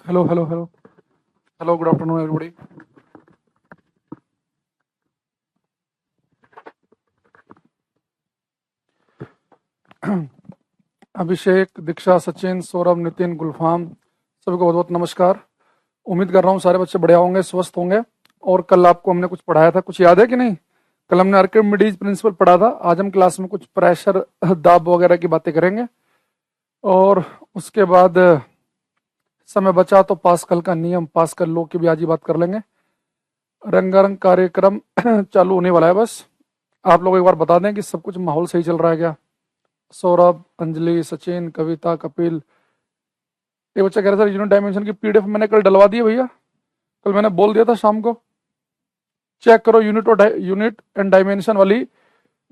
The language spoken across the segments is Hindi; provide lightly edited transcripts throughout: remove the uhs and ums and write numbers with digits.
Hello, hello, hello. Hello, good afternoon, everybody. अभिषेक, दीक्षा, सचिन, सौरभ, नितिन, गुलफाम, सभी को बहुत बहुत नमस्कार। उम्मीद कर रहा हूँ सारे बच्चे बढ़िया होंगे, स्वस्थ होंगे। और कल आपको हमने कुछ पढ़ाया था, कुछ याद है कि नहीं? कल हमने आर्किमिडीज प्रिंसिपल पढ़ा था। आज हम क्लास में कुछ प्रेशर, दाब वगैरह की बातें करेंगे। और उसके बाद समय बचा तो पास्कल का नियम, पास्कल लॉ की भी आज ही बात कर लेंगे। रंगारंग कार्यक्रम चालू होने वाला है। बस आप लोग एक बार बता दें कि सब कुछ माहौल सही चल रहा है क्या? सौरभ, अंजलि, सचिन, कविता, कपिल। ये बच्चा कह रहा था यूनिट डायमेंशन की पीडीएफ मैंने कल डलवा दी है भैया। कल मैंने बोल दिया था शाम को चेक करो, यूनिट एंड डायमेंशन वाली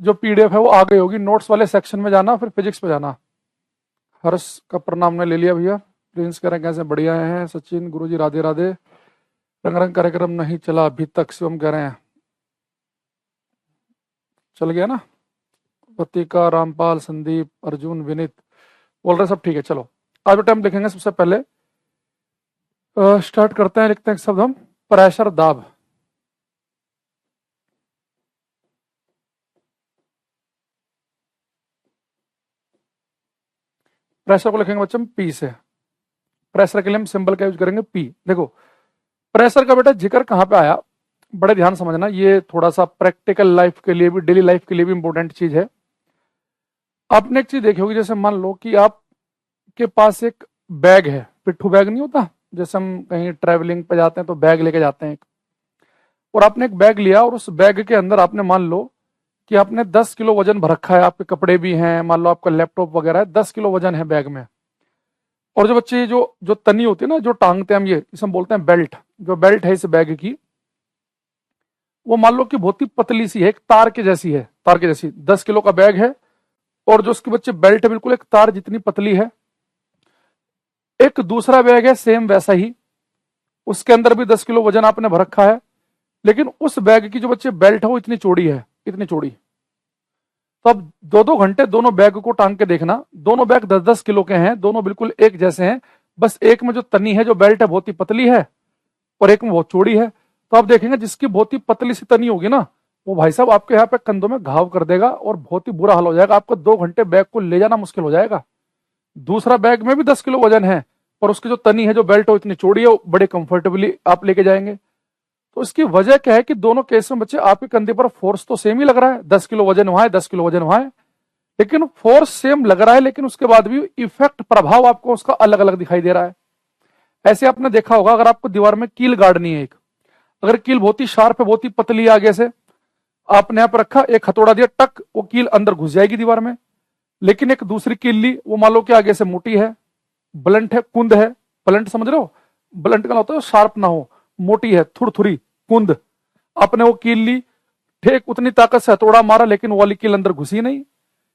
जो पीडीएफ है वो आ गई होगी। नोट्स वाले सेक्शन में जाना, फिर फिजिक्स पे जाना। हर्ष का प्रणाम ने ले लिया भैया। प्रिंस कह रहे हैं कैसे, बढ़िया हैं। सचिन, गुरुजी राधे राधे। रंग कार्यक्रम नहीं चला अभी तक, शिवम कह रहे हैं चल गया ना। पतिका, रामपाल, संदीप, अर्जुन, विनीत बोल रहे सब ठीक है। चलो आज बेटा हम लिखेंगे सबसे पहले, स्टार्ट करते हैं। लिखते हैं शब्द हम, प्रेशर, दाब। प्रेशर को लिखेंगे बच्चे हम पी से। प्रेशर के लिए हम सिंबल का यूज करेंगे पी। देखो प्रेशर का बेटा जिक्र कहाँ पे आया, बड़े ध्यान समझना। ये थोड़ा सा प्रैक्टिकल लाइफ के लिए भी, डेली लाइफ के लिए भी इंपॉर्टेंट चीज है। आपने एक चीज देखी होगी, जैसे मान लो कि आपके पास एक बैग है, पिट्ठू बैग नहीं होता, जैसे हम कहीं ट्रैवलिंग पे जाते हैं तो बैग लेके जाते हैं। और आपने एक बैग लिया और उस बैग के अंदर आपने मान लो कि आपने 10 किलो वजन भर रखा है। आपके कपड़े भी हैं, मान लो आपका लैपटॉप वगैरह है, 10 किलो वजन है बैग में। और जो बच्चे जो जो तनी होती है ना, जो टांगते हैं हम, ये इसे हम बोलते हैं बेल्ट। जो बेल्ट है इस बैग की, वो मान लो कि बहुत ही पतली सी है, एक तार के जैसी है, तार के जैसी। 10 किलो का बैग है और जो उसके बच्चे बेल्ट है बिल्कुल एक तार जितनी पतली है। एक दूसरा बैग है सेम वैसा ही, उसके अंदर भी 10 किलो वजन आपने भर रखा है, लेकिन उस बैग की जो बच्चे बेल्ट है वो इतनी चौड़ी है, इतनी चौड़ी। तो अब 2-2 घंटे दोनों बैग को टांग के देखना, दोनों बैग 10-10 किलो के हैं, दोनों बिल्कुल एक जैसे हैं। बस एक में जो तनी है, जो बेल्ट है, बहुत ही पतली है और एक में बहुत चौड़ी है। तो आप देखेंगे जिसकी बहुत ही पतली सी तनी होगी ना, वो भाई साहब आपके यहाँ पे कंधों में घाव कर देगा और बहुत ही बुरा हाल हो जाएगा। आपको 2 घंटे बैग को ले जाना मुश्किल हो जाएगा। दूसरा बैग में भी 10 किलो वजन है और उसकी जो तनी है, जो बेल्ट है, इतनी चौड़ी है, वो बड़े कंफर्टेबली आप लेके जाएंगे। तो इसकी वजह क्या है कि दोनों केस में बच्चे आपके कंधे पर फोर्स तो सेम ही लग रहा है। 10 किलो वजन वहां है, 10 किलो वजन वहां है, लेकिन फोर्स सेम लग रहा है, लेकिन उसके बाद भी इफेक्ट, प्रभाव आपको उसका अलग अलग दिखाई दे रहा है। ऐसे आपने देखा होगा, अगर आपको दीवार में कील गाड़नी है एक, अगर कील बहुत ही शार्प है, बहुत ही पतली है, आगे से आपने यहां पर रखा, एक हथौड़ा दिया, टक, वो कील अंदर घुस जाएगी दीवार में। लेकिन एक दूसरी कील ली, वो मान लो कि आगे से मोटी है, ब्लंट है, कुंद है। ब्लंट समझ रहे हो? ब्लंट का होता है शार्प ना हो, मोटी है, थुरथुरी, कुंद। आपने वो कील ली, ठीक उतनी ताकत से हथौड़ा मारा, लेकिन वो वाली कील अंदर घुसी नहीं।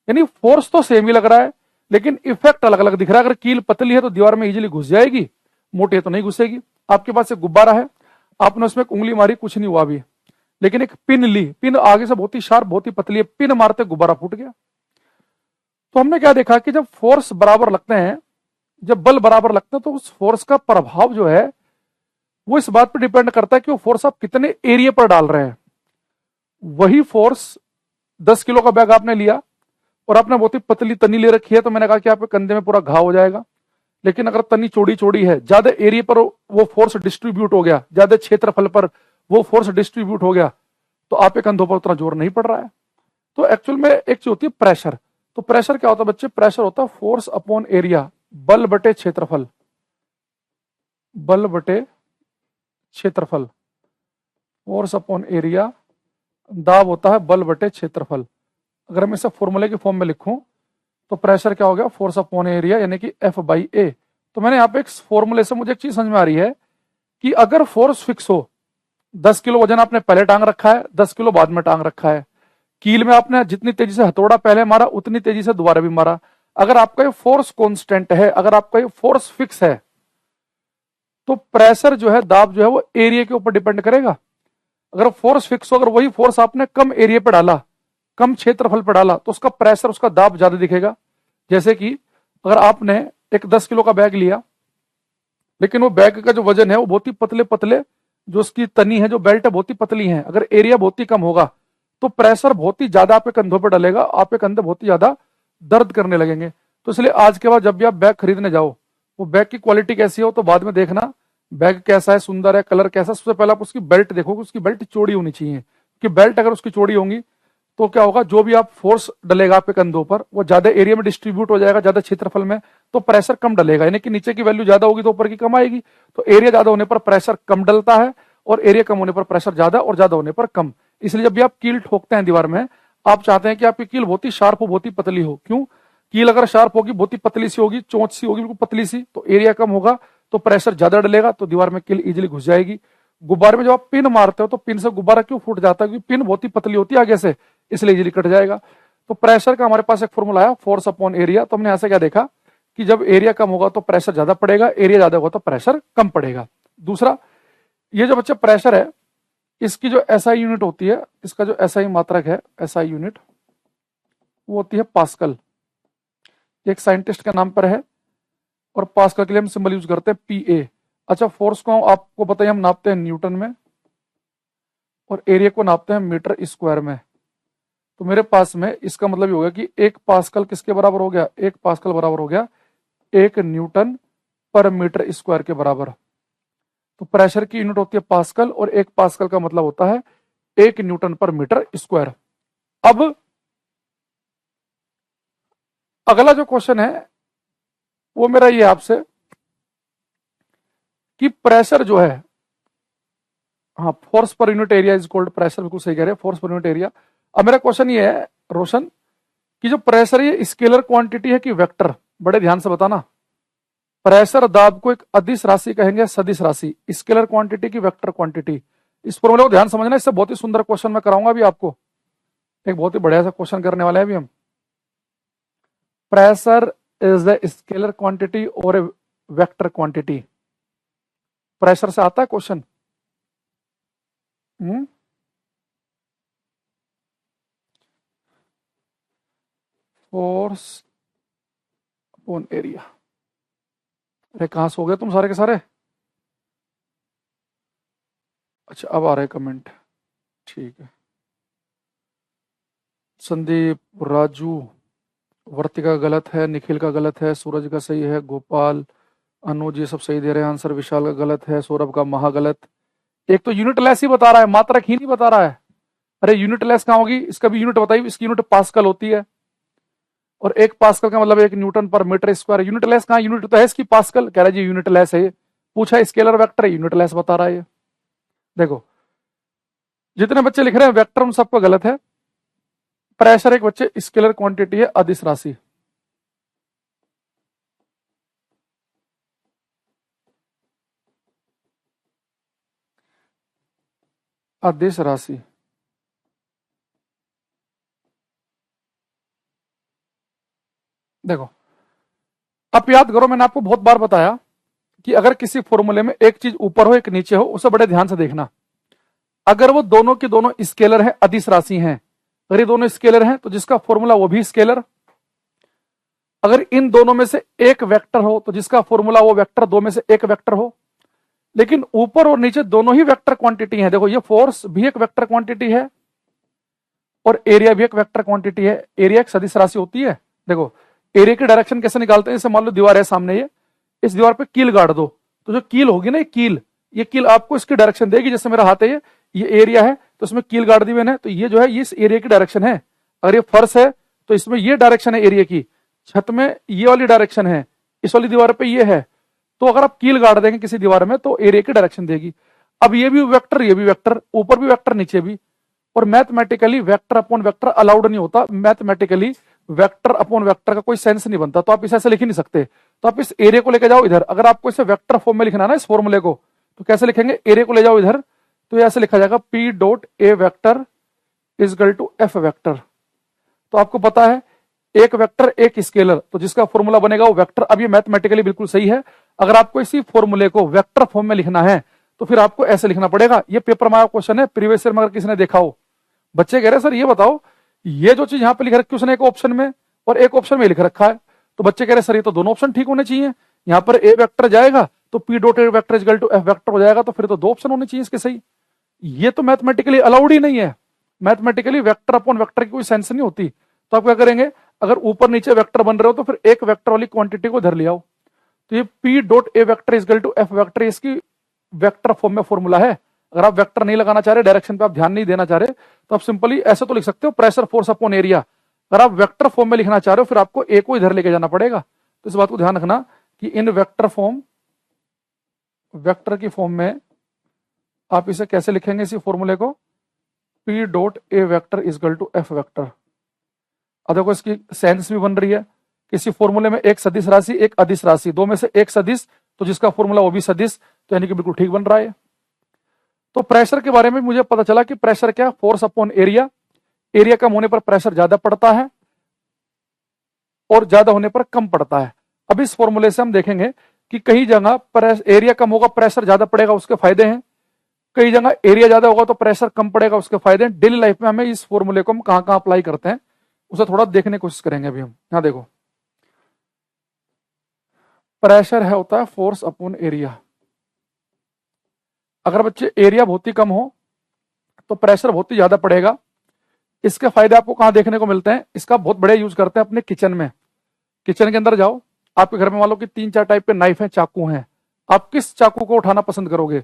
यानी फोर्स तो सेम ही लग रहा है, लेकिन इफेक्ट अलग अलग दिख रहा है। अगर कील पतली है तो दीवार में इजीली घुस जाएगी, मोटी है तो नहीं घुसेगी। आपके पास एक गुब्बारा है, आपने उसमें एक उंगली मारी, कुछ नहीं हुआ अभी, लेकिन एक पिन ली, पिन आगे से बहुत ही शार्प, बहुत ही पतली है, पिन मारते गुब्बारा फूट गया। तो हमने क्या देखा कि जब फोर्स बराबर लगते हैं, जब बल बराबर लगते हैं, तो उस फोर्स का प्रभाव जो है वो इस बात पर डिपेंड करता है कि वो फोर्स आप कितने एरिया पर डाल रहे हैं। वही फोर्स, 10 किलो का बैग आपने लिया और आपने बहुत ही पतली तनी ले रखी है, तो मैंने कहा कि आपके कंधे में पूरा घाव हो जाएगा। लेकिन अगर तनी चौड़ी चौड़ी है, ज्यादा एरिया पर वो फोर्स डिस्ट्रीब्यूट हो गया, ज्यादा क्षेत्रफल पर वो फोर्स डिस्ट्रीब्यूट हो गया, तो आपके कंधों पर उतना जोर नहीं पड़ रहा है। तो एक्चुअल में एक चीज होती है प्रेशर। तो प्रेशर क्या होता है बच्चे? प्रेशर होता है फोर्स अपॉन एरिया, बल बटे क्षेत्रफल, बल बटे क्षेत्रफल, फोर्स अपॉन एरिया। दाब होता है बल बटे क्षेत्रफल। अगर मैं इसे फॉर्मूले की फॉर्म में लिखूं तो प्रेशर क्या हो गया? फोर्स अपॉन एरिया, यानी कि एफ बाई ए। तो मैंने यहाँ पे एक फॉर्मूले से मुझे एक चीज समझ में आ रही है कि अगर फोर्स फिक्स हो, 10 किलो वजन आपने पहले टांग रखा है, 10 किलो बाद में टांग रखा है, कील में आपने जितनी तेजी से हथौड़ा पहले मारा उतनी तेजी से दोबारा भी मारा, अगर आपका ये फोर्स कांस्टेंट है, अगर आपका ये फोर्स फिक्स है, तो प्रेशर जो है, दाब जो है, वो एरिया के ऊपर डिपेंड करेगा। अगर फोर्स फिक्स हो, अगर वही फोर्स आपने कम एरिया पे डाला, कम क्षेत्रफल पर डाला, तो उसका प्रेशर, उसका दाब ज्यादा दिखेगा। जैसे कि अगर आपने एक 10 किलो का बैग लिया लेकिन वो बैग का जो वजन है वो बहुत ही पतले पतले, जो उसकी तनी है, जो बेल्ट है, बहुत ही पतली है। अगर एरिया बहुत ही कम होगा तो प्रेशर बहुत ही ज्यादा आपके कंधों पर डलेगा, आपके कंधे बहुत ही ज्यादा दर्द करने लगेंगे। तो इसलिए आज के बाद जब भी आप बैग खरीदने जाओ, वो बैग की क्वालिटी कैसी हो तो बाद में देखना, बैग कैसा है, सुंदर है, कलर कैसा, सबसे पहले आप उसकी बेल्ट देखोगे, उसकी बेल्ट चौड़ी होनी चाहिए। कि बेल्ट अगर उसकी चौड़ी होंगी तो क्या होगा, जो भी आप फोर्स डलेगा आपके कंधों पर वो ज्यादा एरिया में डिस्ट्रीब्यूट हो जाएगा, ज्यादा क्षेत्रफल में, तो प्रेशर कम डलेगा। यानी कि नीचे की वैल्यू ज्यादा होगी तो ऊपर की कम आएगी। तो एरिया ज्यादा होने पर प्रेशर कम डलता है, और एरिया कम होने पर प्रेशर ज्यादा, और ज्यादा होने पर कम। इसलिए जब भी आप कील ठोकते हैं दीवार में, आप चाहते हैं कि आपकी कील बहुत ही शार्प हो, बहुत ही पतली हो। क्यों? कील अगर शार्प होगी, बहुत ही पतली सी होगी, चोंच सी होगी, बिल्कुल पतली सी, तो एरिया कम होगा, तो प्रेशर ज्यादा डलेगा, तो दीवार में कील इजीली घुस जाएगी। गुब्बारे में जब आप पिन मारते हो तो पिन से गुब्बारा क्यों फूट जाता है? क्योंकि पिन बहुत ही पतली होती है आगे से, इसलिए इजीली कट जाएगा। तो प्रेशर का हमारे पास एक फॉर्मूला है, फोर्स अपॉन एरिया। तो हमने ऐसे क्या देखा कि जब एरिया कम होगा तो प्रेशर ज्यादा पड़ेगा, एरिया ज्यादा होगा तो प्रेशर कम पड़ेगा। दूसरा, ये जो बच्चे प्रेशर है, इसकी जो एसआई यूनिट होती है, इसका जो एसआई मात्रक है, एसआई यूनिट, वो होती है पास्कल। एक साइंटिस्ट के नाम पर है, और पास्कल के लिए हम सिंबल यूज करते हैं पीए। अच्छा, फोर्स को आपको बताइए हम नापते हैं न्यूटन में, और एरिया को नापते हैं मीटर स्क्वायर में। तो मेरे पास में इसका मतलब ये हो गया कि एक पास्कल किसके बराबर हो गया? एक पास्कल बराबर हो गया 1 न्यूटन पर मीटर स्क्वायर के बराबर। तो प्रेशर की यूनिट होती है पास्कल, और एक पास्कल का मतलब होता है 1 न्यूटन पर मीटर स्क्वायर। अब अगला जो क्वेश्चन है वो मेरा ये आपसे कि प्रेशर जो है, हाँ, force per unit area is called pressure, बिल्कुल सही कह रहे हैं, फोर्स पर यूनिट एरिया। अब मेरा क्वेश्चन ये है रोशन, कि जो प्रेशर ये स्केलर क्वांटिटी है कि वेक्टर? बड़े ध्यान से बताना। प्रेशर दाब को एक अदिश राशि कहेंगे, सदिश राशि, स्केलर क्वांटिटी की वेक्टर क्वांटिटी। इस फॉर्मूले को ध्यान समझना, इससे बहुत ही सुंदर क्वेश्चन मैं कराऊंगा अभी आपको। एक बहुत ही बढ़िया सा क्वेश्चन करने वाले हैं अभी हम। Pressure is the scalar quantity और ए वेक्टर क्वांटिटी। प्रेशर से आता है क्वेश्चन। Force upon area. अरे कहां सो गए तुम सारे के सारे? अच्छा, अब आ रहे कमेंट, ठीक है। संदीप, राजू, वर्तिका गलत है, निखिल का गलत है, सूरज का सही है, गोपाल, अनुज, ये सब सही दे रहे हैं आंसर। विशाल का गलत है, सौरभ का महा गलत। एक तो यूनिट लेस ही बता रहा है, मात्रक ही नहीं बता रहा है। अरे यूनिट लेस कहाँ होगी? इसका भी यूनिट बताइए, इसकी यूनिट पास्कल होती है, और एक पास्कल का मतलब 1 Newton per metre square. Unit less कहाँ? यूनिट तो है इसकी पास्कल। कह रहा है जी यूनिट लेस है ये। पूछा स्केलर वेक्टर है, यूनिट लेस बता रहा है ये। देखो, जितने बच्चे लिख रहे हैं वेक्टर उन सबको गलत है। प्रेशर एक बच्चे स्केलर क्वांटिटी है, अदिश राशि। अदिश राशि। देखो, अब याद करो, मैंने आपको बहुत बार बताया कि अगर किसी फॉर्मूले में एक चीज ऊपर हो एक नीचे हो, उसे बड़े ध्यान से देखना। अगर वो दोनों की दोनों स्केलर है, अदिश राशि हैं, अगर ये दोनों स्केलर हैं तो जिसका फॉर्मूला वो भी स्केलर। अगर इन दोनों में से एक वेक्टर हो तो जिसका फॉर्मूला वो वेक्टर, दो में से एक वेक्टर हो। लेकिन ऊपर और नीचे दोनों ही वेक्टर क्वांटिटी हैं। देखो, ये फोर्स भी एक वेक्टर क्वांटिटी है, और एरिया भी एक वेक्टर क्वांटिटी है। एरिया एक सदिश राशि होती है। देखो, एरिया की डायरेक्शन कैसे निकालते हैं? जैसे मान लो दीवार है सामने, ये इस दीवार पे कील गाड़ दो, तो जो कील होगी ना, ये कील आपको इसकी डायरेक्शन देगी। जैसे मेरा हाथ है, ये एरिया है, तो इसमें कील गाड़ दी मैंने, तो ये जो है ये इस एरिया की डायरेक्शन है। अगर ये फर्श है तो इसमें ये डायरेक्शन है एरिया की, छत में ये वाली डायरेक्शन है, इस वाली दीवार पे ये है। तो अगर आप कील गाड़ देंगे किसी दीवार में तो एरिया की डायरेक्शन देगी। अब ये भी वेक्टर, ये भी वेक्टर, ऊपर भी वेक्टर नीचे भी। और mathematically vector upon vector allowed नहीं होता। मैथमेटिकली वेक्टर अपॉन वेक्टर का कोई सेंस नहीं बनता, तो आप इसे ऐसे लिख ही नहीं सकते। तो आप इस एरिया को लेके जाओ इधर। अगर आपको इसे वेक्टर फॉर्म में लिखना है ना इस फॉर्मूले को, तो कैसे लिखेंगे? एरिया को ले जाओ इधर, तो ऐसे लिखा जाएगा P dot A vector is equal to F vector. तो आपको पता है एक वेक्टर एक स्केलर, तो जिसका फॉर्मूला बनेगा वो वेक्टर। अब ये मैथमेटिकली बिल्कुल सही है। अगर आपको इसी फॉर्मूले को वेक्टर फॉर्म में लिखना है तो फिर आपको ऐसे लिखना पड़ेगा। ये पेपर में आया क्वेश्चन है, प्रीवियस ईयर में अगर किसी ने देखा हो। बच्चे कह रहे हैं सर ये बताओ, ये जो चीज यहाँ पे लिख रखी है उसने एक ऑप्शन में और एक ऑप्शन में लिख रखा है। तो बच्चे कह रहे हैं सर ये तो दोनों ऑप्शन ठीक होने चाहिए। यहाँ पर ए वेक्टर जाएगा तो P dot A vector is equal to F vector हो जाएगा। तो फिर तो दो ऑप्शन होने चाहिए इसके सही। ये तो मैथमेटिकली अलाउड ही नहीं है। मैथमेटिकली वेक्टर अपॉन वेक्टर की कोई सेंस नहीं होती। तो आप क्या करेंगे, अगर ऊपर नीचे वेक्टर बन रहे हो तो फिर एक वेक्टर वाली क्वांटिटी को धर लिया हो। तो ये P dot A vector is equal to F vector, इसकी वेक्टर फॉर्म में फॉर्मूला है। अगर आप वेक्टर नहीं लगाना चाह रहे, डायरेक्शन पे आप ध्यान नहीं देना चाह रहे, तो आप सिंपली ऐसे तो लिख सकते हो, प्रेशर फोर्स अपॉन एरिया। अगर आप वेक्टर फॉर्म में लिखना चाह रहे हो फिर आपको ए को इधर लेके जाना पड़ेगा। तो इस बात को ध्यान रखना कि इन वेक्टर फॉर्म, वेक्टर की फॉर्म में आप इसे कैसे लिखेंगे, इसी फॉर्मूले को, P dot A vector is equal to F vector. अब देखो इसकी सेंस भी बन रही है। किसी फॉर्मूले में एक सदिश राशि एक अदिश राशि, दो में से एक सदिश, तो जिसका फॉर्मूला वो भी सदिश, तो यानी कि बिल्कुल ठीक बन रहा है। तो प्रेशर के बारे में मुझे पता चला कि प्रेशर क्या, फोर्स अपॉन एरिया। एरिया कम होने पर प्रेशर ज्यादा पड़ता है और ज्यादा होने पर कम पड़ता है। अब इस फॉर्मूले से हम देखेंगे कि कई जगह एरिया कम होगा प्रेशर ज्यादा पड़ेगा, उसके फायदे हैं। कई जगह एरिया ज्यादा होगा तो प्रेशर कम पड़ेगा, उसके फायदे हैं। डेली लाइफ में हमें इस फॉर्मूले को हम कहां कहां अप्लाई करते हैं उसे थोड़ा देखने की कोशिश करेंगे अभी हम। यहां देखो, प्रेशर है होता है फोर्स अपॉन एरिया। अगर बच्चे एरिया बहुत ही कम हो तो प्रेशर बहुत ही ज्यादा पड़ेगा। इसके फायदे आपको कहां देखने को मिलते हैं, इसका बहुत बड़े यूज करते हैं अपने किचन में। किचन के अंदर जाओ, आपके घर में मान लो कि 3-4 टाइप के नाइफ हैं, चाकू हैं, आप किस चाकू को उठाना पसंद करोगे?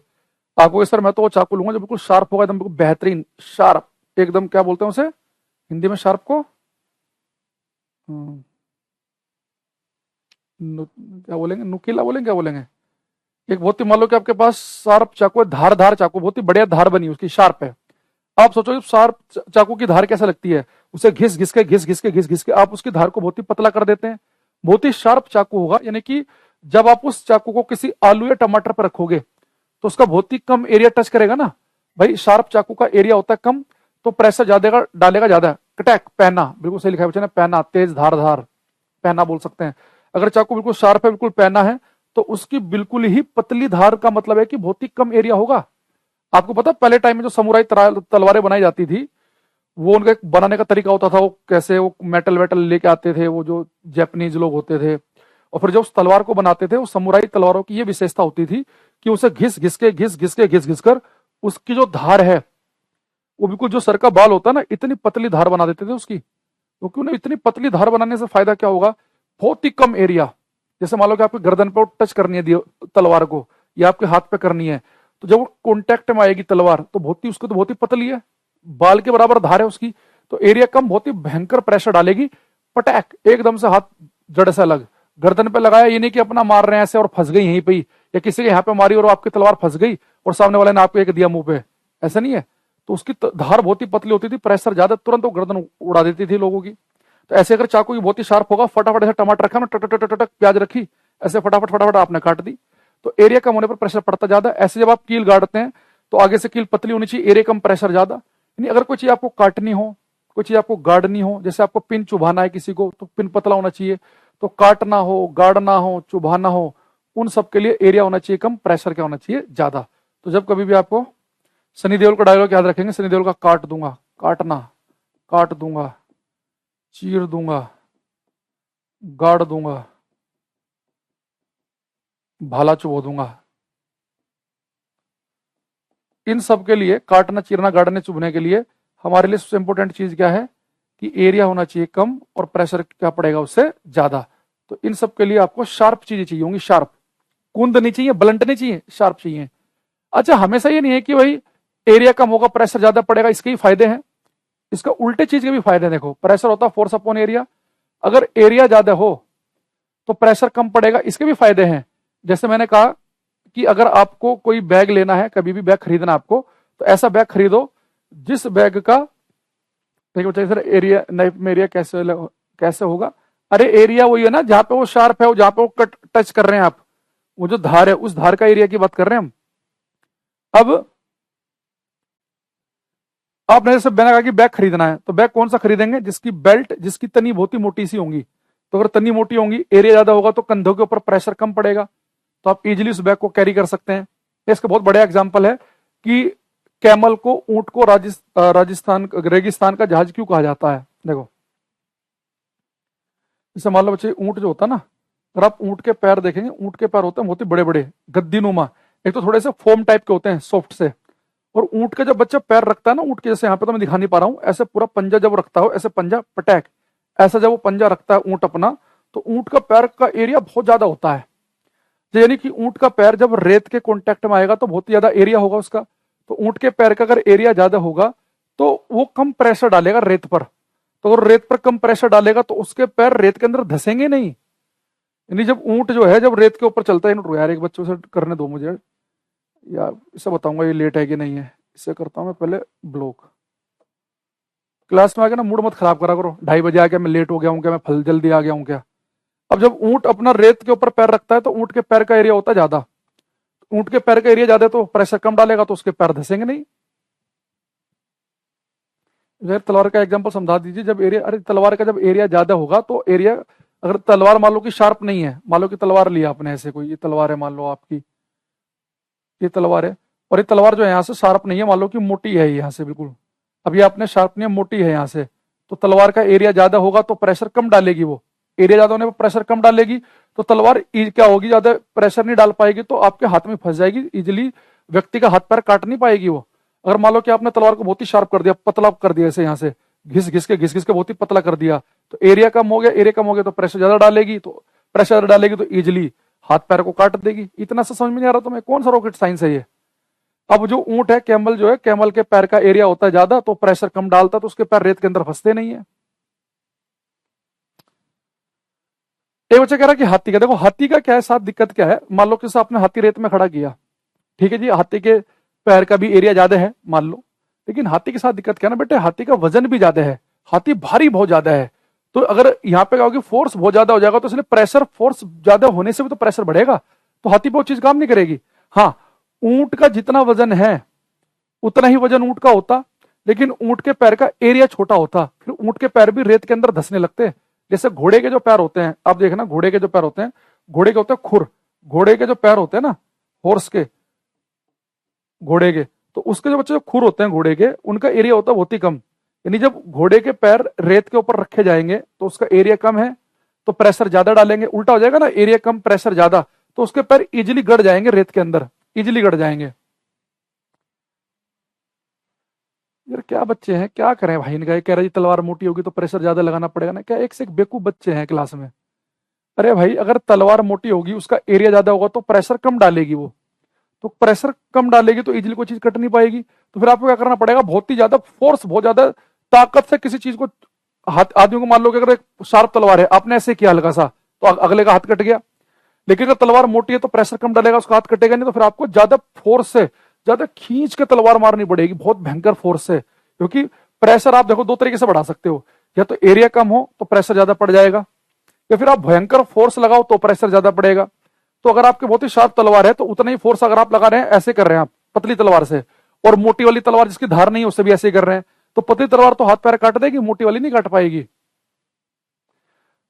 आपको सर मैं तो वो चाकू लूंगा जो बिल्कुल शार्प होगा, एकदम बिल्कुल बेहतरीन शार्प, एकदम क्या बोलते हैं उसे हिंदी में शार्प को, क्या बोलेंगे, नुकीला बोलेंगे, क्या बोलेंगे? एक बहुत ही मान लो कि आपके पास शार्प चाकू है, धारदार चाकू, बहुत ही बढ़िया धार बनी उसकी, शार्प है। आप सोचो शार्प चाकू की धार कैसे लगती है, उसे घिस घिस के घिस घिस के घिस घिस के आप उसकी धार को बहुत ही पतला कर देते हैं। बहुत ही शार्प चाकू होगा, यानी कि जब आप उस चाकू को किसी आलू या टमाटर पर रखोगे तो उसका बहुत ही कम एरिया टच करेगा ना भाई। शार्प चाकू का एरिया होता है कम, तो प्रेशर ज्यादा डालेगा ज्यादा। कटैक, पहना, बिल्कुल सही लिखा है बच्चे ने, पहना, तेज धार, धार पहना बोल सकते हैं। अगर चाकू बिल्कुल शार्प है, बिल्कुल पहना है, तो उसकी बिल्कुल ही पतली धार का मतलब है कि बहुत ही कम एरिया होगा। आपको पता पहले टाइम में जो समुराई तलवारें बनाई जाती थी, वो उनका एक बनाने का तरीका होता था, वो कैसे वो मेटल वेटल लेके आते थे, वो जो जापानीज लोग होते थे, और फिर जब उस तलवार को बनाते थे, उस समुराई तलवारों की ये विशेषता होती थी कि उसे घिस घिस के घिस घिस के घिस घिस कर उसकी जो धार है वो बिल्कुल जो सर का बाल होता है ना, इतनी पतली धार बना देते थे उसकी। क्योंकि उन्हें इतनी पतली धार बनाने से फायदा क्या होगा, बहुत ही कम एरिया। जैसे मान लो कि आपकी गर्दन पे टच करनी है तलवार को, या आपके हाथ पे करनी है, तो जब वो कॉन्टेक्ट में आएगी तलवार तो बहुत ही, उसको तो बहुत ही पतली है, बाल के बराबर धार है उसकी, तो एरिया कम, बहुत ही भयंकर प्रेशर डालेगी। पटैक, एकदम से हाथ जड़ से अलग, गर्दन पे लगाया, ये नहीं कि अपना मार रहे हैं ऐसे और फंस गई यहीं पे, या किसी के यहाँ पे मारी और आपकी तलवार फंस गई और सामने वाले ने आपको एक दिया मुंह पे, ऐसा नहीं है। तो उसकी धार बहुत ही पतली होती थी, प्रेशर ज्यादा, तुरंत वो गर्दन उड़ा देती थी लोगों की। तो ऐसे अगर चाकू की बहुत ही शार्प होगा, फटाफट ऐसे टमाटर रखा ना, टक टक टक टक प्याज रखी, ऐसे फटाफट फटाफट आपने काट दी, तो एरिया कम होने पर प्रेशर पड़ता ज्यादा। ऐसे जब आप कील गाड़ते हैं तो आगे से कील पतली होनी चाहिए, एरिया कम प्रेशर ज्यादा। यानी अगर कोई चीज आपको काटनी हो, कोई चीज आपको गाड़नी हो, जैसे आपको पिन चुभाना है किसी को, तो पिन पतला होना चाहिए। तो काटना हो, गाड़ना हो, चुभाना हो, उन सब के लिए एरिया होना चाहिए कम, प्रेशर क्या होना चाहिए ज्यादा। तो जब कभी भी आपको सनी देओल का डायलॉग याद रखेंगे, सनी देओल का काट दूंगा, काटना, काट दूंगा, चीर दूंगा, गाड़ दूंगा, भाला चुबो दूंगा। इन सब के लिए, काटना, चीरना, गाड़ने, चुभने के लिए हमारे लिए सबसे इंपॉर्टेंट चीज क्या है कि एरिया होना चाहिए कम और प्रेशर क्या पड़ेगा उससे ज्यादा। तो इन सब के लिए आपको शार्प चीजें चाहिए होंगी, शार्प, कुंद नहीं चाहिए, ब्लंट नहीं चाहिए, शार्प चाहिए। अच्छा, हमेशा ये नहीं है कि भाई एरिया कम होगा प्रेशर ज्यादा पड़ेगा, इसके ही फायदे हैं, इसका उल्टे चीज के भी फायदे हैं। देखो, प्रेशर होता है फोर्स अपॉन एरिया, अगर एरिया ज्यादा हो तो प्रेशर कम पड़ेगा, इसके भी फायदे हैं। जैसे मैंने कहा कि अगर आपको कोई बैग लेना है, कभी भी बैग खरीदना आपको, तो ऐसा बैग खरीदो जिस बैग का, देखिए सर एरिया, नाइफ में एरिया कैसे होगा, अरे एरिया वही है ना जहां पे वो शार्प है, जहां पे वो कट टच कर रहे हैं आप, वो जो धार है उस धार का एरिया की बात कर रहे हैं हम। अब आपने जैसे मैंने कहा कि बैग खरीदना है, तो बैग कौन सा खरीदेंगे, जिसकी बेल्ट, जिसकी तनी बहुत ही मोटी सी होंगी। तो अगर तनी मोटी होंगी, एरिया ज्यादा होगा, तो कंधों के ऊपर प्रेशर कम पड़ेगा, तो आप इजीली उस बैग को कैरी कर सकते हैं। इसका बहुत बड़ा एग्जांपल है कि कैमल को, ऊंट को राजस्थान रेगिस्तान का जहाज क्यों कहा जाता है। देखो, जैसे मान लो बच्चे, ऊंट जो होता है ना, अगर आप ऊंट के पैर देखेंगे, ऊंट के पैर होते हैं बहुत ही बड़े बड़े गद्दी नुमा, एक तो थोड़े से फोम टाइप के होते हैं सॉफ्ट से, और ऊंट का जब बच्चा पैर रखता है ना, ऊंट के जैसे यहाँ पे तो मैं दिखा नहीं पा रहा हूँ, ऐसे पूरा पंजा जब रखता हो, ऐसे पंजा पटैक, ऐसा जब वो पंजा रखता है ऊंट अपना, तो ऊंट का पैर का एरिया बहुत ज्यादा होता है। तो यानी कि ऊंट का पैर जब रेत के कांटेक्ट में आएगा तो बहुत ही ज्यादा एरिया होगा उसका। तो ऊंट के पैर का अगर एरिया ज्यादा होगा तो वो कम प्रेशर डालेगा रेत पर। तो अगर रेत पर कम प्रेशर डालेगा तो उसके पैर रेत के अंदर धसेंगे नहीं। यानी जब ऊंट जो है जब रेत के ऊपर चलता है, यार एक बच्चों से करने दो मुझे, या इसे बताऊंगा ये लेट है कि नहीं है, इससे करता हूं मैं पहले ब्लॉक। क्लास में आके ना मूड मत खराब करा करो, 2:30 बजे आ गया, मैं लेट हो गया हूँ क्या, मैं फल जल्दी आ गया हूँ क्या। अब जब ऊंट अपना रेत के ऊपर पैर रखता है तो ऊंट के पैर का एरिया होता है ज्यादा, ऊंट के पैर का एरिया ज्यादा तो प्रेशर कम डालेगा तो उसके पैर धसेंगे नहीं। यार तलवार का एग्जांपल समझा दीजिए। जब एरिया, अरे तलवार का जब एरिया ज्यादा होगा तो एरिया, अगर तलवार मान लो कि शार्प नहीं है, मान लो कि तलवार लिया आपने ऐसे, कोई ये तलवार है मान लो आपकी, ये तलवार है, और ये तलवार जो है यहाँ से शार्प नहीं है, मान लो कि मोटी है यहाँ से बिल्कुल, अब ये आपने शार्प नहीं है, मोटी है यहाँ से, तो तलवार का एरिया ज्यादा होगा तो प्रेशर कम डालेगी, वो एरिया ज्यादा होने पर प्रेशर कम डालेगी, तो तलवार क्या होगी, ज्यादा प्रेशर नहीं डाल पाएगी तो आपके हाथ में फंस जाएगी इजिली, व्यक्ति का हाथ पैर काट नहीं पाएगी वो। अगर मान लो कि आपने तलवार को बहुत ही शार्प कर दिया, पतला कर दिया ऐसे यहाँ से घिस घिस के बहुत ही पतला कर दिया, तो एरिया कम हो गया, एरिया कम हो गया तो प्रेशर ज्यादा डालेगी, तो प्रेशर ज्यादा डालेगी तो इजिली हाथ पैर को काट देगी। इतना सा समझ में नहीं आ रहा तुम्हें, कौन सा रॉकेट साइंस है ये। अब जो ऊंट है, कैमल जो है, कैमल के पैर का एरिया होता है ज्यादा तो प्रेशर कम डालता तो उसके पैर रेत के अंदर फंसते नहीं है। एक बच्चा कह रहा है कि हाथी का, देखो हाथी का क्या है साथ, दिक्कत क्या है, मान लो कि आपने हाथी रेत में खड़ा किया, ठीक है जी, हाथी के पैर का भी एरिया ज्यादा है मान लो, लेकिन हाथी के साथ दिक्कत क्या है ना बेटे, हाथी का वजन भी ज्यादा है, हाथी भारी बहुत ज्यादा है, तो अगर यहाँ पे कहोगे फोर्स बहुत ज्यादा हो जाएगा तो इसलिए प्रेशर, फोर्स ज्यादा होने से भी तो प्रेशर बढ़ेगा, तो हाथी पे वो चीज काम नहीं करेगी। हाँ, ऊंट का जितना वजन है उतना ही वजन ऊंट का होता, लेकिन ऊंट के पैर का एरिया छोटा होता, फिर ऊंट के पैर भी रेत के अंदर धसने लगते। जैसे घोड़े के जो पैर होते हैं, आप देखना घोड़े के जो पैर होते हैं, घोड़े के होते हैं खुर, घोड़े के जो पैर होते हैं ना, हॉर्स के, घोड़े के, तो उसके जो बच्चे जो खुर होते हैं घोड़े के, उनका एरिया होता है बहुत ही कम। यानी जब घोड़े के पैर रेत के ऊपर रखे जाएंगे तो उसका एरिया कम है तो प्रेशर ज्यादा डालेंगे, उल्टा हो जाएगा ना, एरिया कम प्रेशर ज्यादा, तो उसके पैर इजिली गड़ जाएंगे रेत के अंदर, इजिली गड़ जाएंगे। यार क्या बच्चे हैं, क्या करें भाई इनका, ये कह रहा है जी तलवार मोटी होगी तो प्रेशर ज्यादा लगाना पड़ेगा ना, क्या एक से एक बेवकूफ बच्चे हैं क्लास में। अरे भाई अगर तलवार मोटी होगी, उसका एरिया ज्यादा होगा तो प्रेशर कम डालेगी वो, तो प्रेशर कम डालेगी तो इजीली कोई चीज कट नहीं पाएगी, तो फिर आपको क्या करना पड़ेगा, बहुत ही ज्यादा फोर्स, बहुत ज्यादा ताकत से किसी चीज को, हाथ आदमी को मान लो कि अगर एक शार्प तलवार है, आपने ऐसे किया हल्का सा तो अगले का हाथ कट गया, लेकिन अगर तलवार मोटी है तो प्रेशर कम डालेगा, उसका हाथ कटेगा नहीं, तो फिर आपको ज्यादा फोर्स से, ज्यादा खींच के तलवार मारनी पड़ेगी, बहुत भयंकर फोर्स से, क्योंकि प्रेशर आप देखो दो तरीके से बढ़ा सकते हो, या तो एरिया कम हो तो प्रेशर ज्यादा पड़ जाएगा, या फिर आप भयंकर फोर्स लगाओ तो प्रेशर ज्यादा पड़ेगा। तो अगर आपके बहुत ही शार्प तलवार है तो उतना ही फोर्स अगर आप लगा रहे हैं, ऐसे कर रहे हैं आप पतली तलवार से, और मोटी वाली तलवार जिसकी धार नहीं है उससे भी ऐसे ही कर रहे हैं, तो पतली तलवार तो हाथ पैर काट देगी, मोटी वाली नहीं काट पाएगी।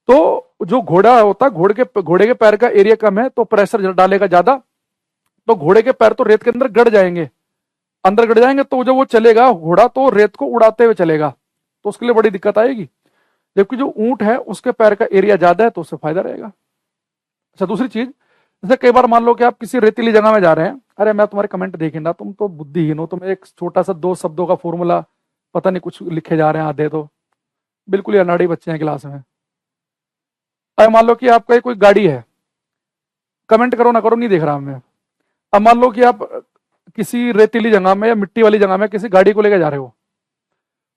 तो जो घोड़ा होता है, घोड़े के पैर का एरिया कम है तो प्रेशर डालेगा ज्यादा, तो घोड़े के पैर तो रेत के अंदर गड़ जाएंगे, अंदर गड़ जाएंगे, तो जब वो चलेगा घोड़ा तो रेत को उड़ाते हुए चलेगा, तो उसके लिए बड़ी दिक्कत आएगी। जबकि जो ऊंट है उसके पैर का एरिया ज्यादा है तो उससे फायदा रहेगा। अच्छा दूसरी चीज, जैसे कई बार मान लो कि आप किसी रेतीली जगह में जा रहे हैं, अरे मैं तुम्हारे कमेंट देखे ना, तुम तो बुद्धिहीन हो, तुम एक छोटा सा 2 शब्दों का फॉर्मूला पता नहीं कुछ लिखे जा रहे हैं आधे, तो बिल्कुल ही अनाड़ी बच्चे हैं क्लास में। अरे मान लो कि आपका कोई गाड़ी है, कमेंट करो ना करो नहीं देख रहा मैं, अब मान लो कि आप किसी रेतीली जगह में या मिट्टी वाली जगह में किसी गाड़ी को लेकर जा रहे हो,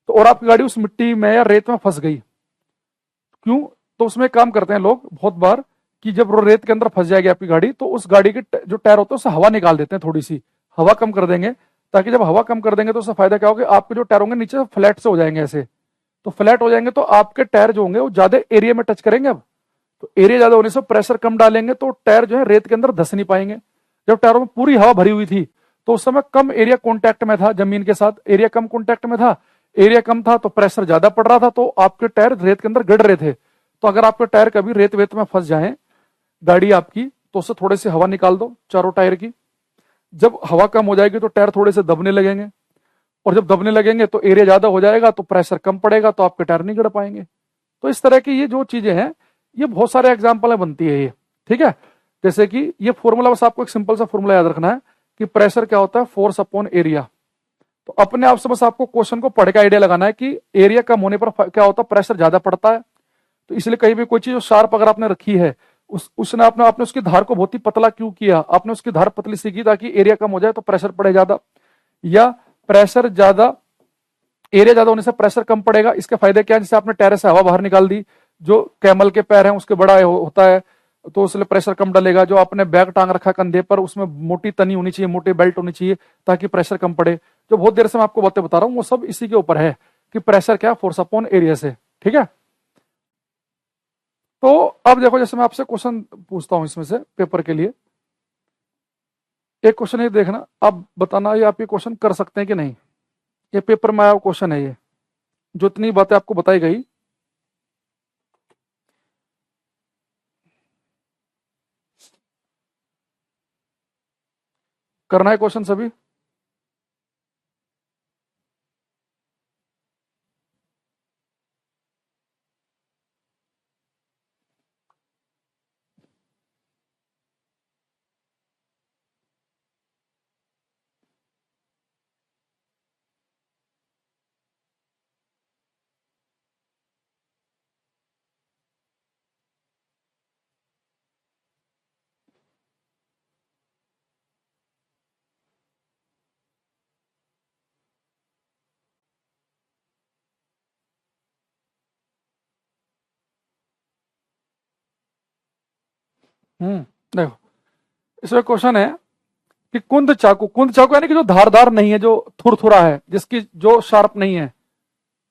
तो और आपकी गाड़ी उस मिट्टी में या रेत में फंस गई, क्यों, तो उसमें काम करते हैं लोग बहुत बार कि जब रेत के अंदर फंस जाएगी आपकी गाड़ी तो उस गाड़ी के जो टायर होते हैं उससे हवा निकाल देते हैं, थोड़ी सी हवा कम कर देंगे, ताकि जब हवा कम कर देंगे तो उससे फायदा क्या होगा, आपके जो टायर होंगे नीचे फ्लैट से हो जाएंगे ऐसे, तो फ्लैट हो जाएंगे तो आपके टायर जो होंगे वो ज्यादा एरिया में टच करेंगे, अब तो एरिया ज्यादा होने से प्रेशर कम डालेंगे तो टायर जो है रेत के अंदर धस नहीं पाएंगे। जब टायरों में पूरी हवा भरी हुई थी तो उस समय कम एरिया कॉन्टैक्ट में था जमीन के साथ, एरिया कम कॉन्टैक्ट में था, एरिया कम था तो प्रेशर ज्यादा पड़ रहा था, तो आपके टायर रेत के अंदर गड़ रहे थे। तो अगर आपके टायर कभी रेत वेत में फंस जाए गाड़ी आपकी, तो उससे थोड़ी सी हवा निकाल दो चारों टायर की, जब हवा कम हो जाएगी तो टायर थोड़े से दबने लगेंगे, और जब दबने लगेंगे तो एरिया ज्यादा हो जाएगा तो प्रेशर कम पड़ेगा तो आपके टायर नहीं गड़ पाएंगे। तो इस तरह की ये जो चीजें हैं ये बहुत सारे एग्जाम्पल में बनती है ये, ठीक है। जैसे कि ये फॉर्मूला, बस आपको एक सिंपल सा फॉर्मूला याद रखना है कि प्रेशर क्या होता है, फोर्स अपॉन एरिया। तो अपने आप से बस आपको क्वेश्चन को पढ़ के आइडिया लगाना है कि एरिया कम होने पर क्या होता है, प्रेशर ज्यादा पड़ता है। तो इसलिए कहीं भी कोई चीज शार्प अगर आपने रखी है, उसने आपने उसकी धार को बहुत ही पतला क्यों किया, आपने उसकी धार पतली सी की ताकि एरिया कम हो जाए तो प्रेशर पड़े ज्यादा, या प्रेशर ज्यादा, एरिया ज्यादा होने से प्रेशर कम पड़ेगा। इसके फायदे क्या है, जैसे आपने टेरेस से हवा बाहर निकाल दी, जो कैमल के पैर हैं उसके बड़ा होता है तो उससे प्रेशर कम डलेगा। जो आपने बैग टांग रखा कंधे पर, उसमें मोटी तनी होनी चाहिए, मोटी बेल्ट होनी चाहिए ताकि प्रेशर कम पड़े। जो बहुत देर से मैं आपको बातें बता रहा हूँ वो सब इसी के ऊपर है कि प्रेशर क्या, फोर्स अपॉन एरिया से, ठीक है। तो अब देखो, जैसे मैं आपसे क्वेश्चन पूछता हूं इसमें से पेपर के लिए, एक क्वेश्चन ये देखना, आप बताना ये आप ये क्वेश्चन कर सकते हैं कि नहीं। ये पेपर में आया क्वेश्चन है, ये जो इतनी बातें आपको बताई गई, करना है क्वेश्चन सभी। देखो, इसमें क्वेश्चन है कि कुंद चाकू यानी कि जो धारदार नहीं है, जो थुरथुरा है, जिसकी जो शार्प नहीं है,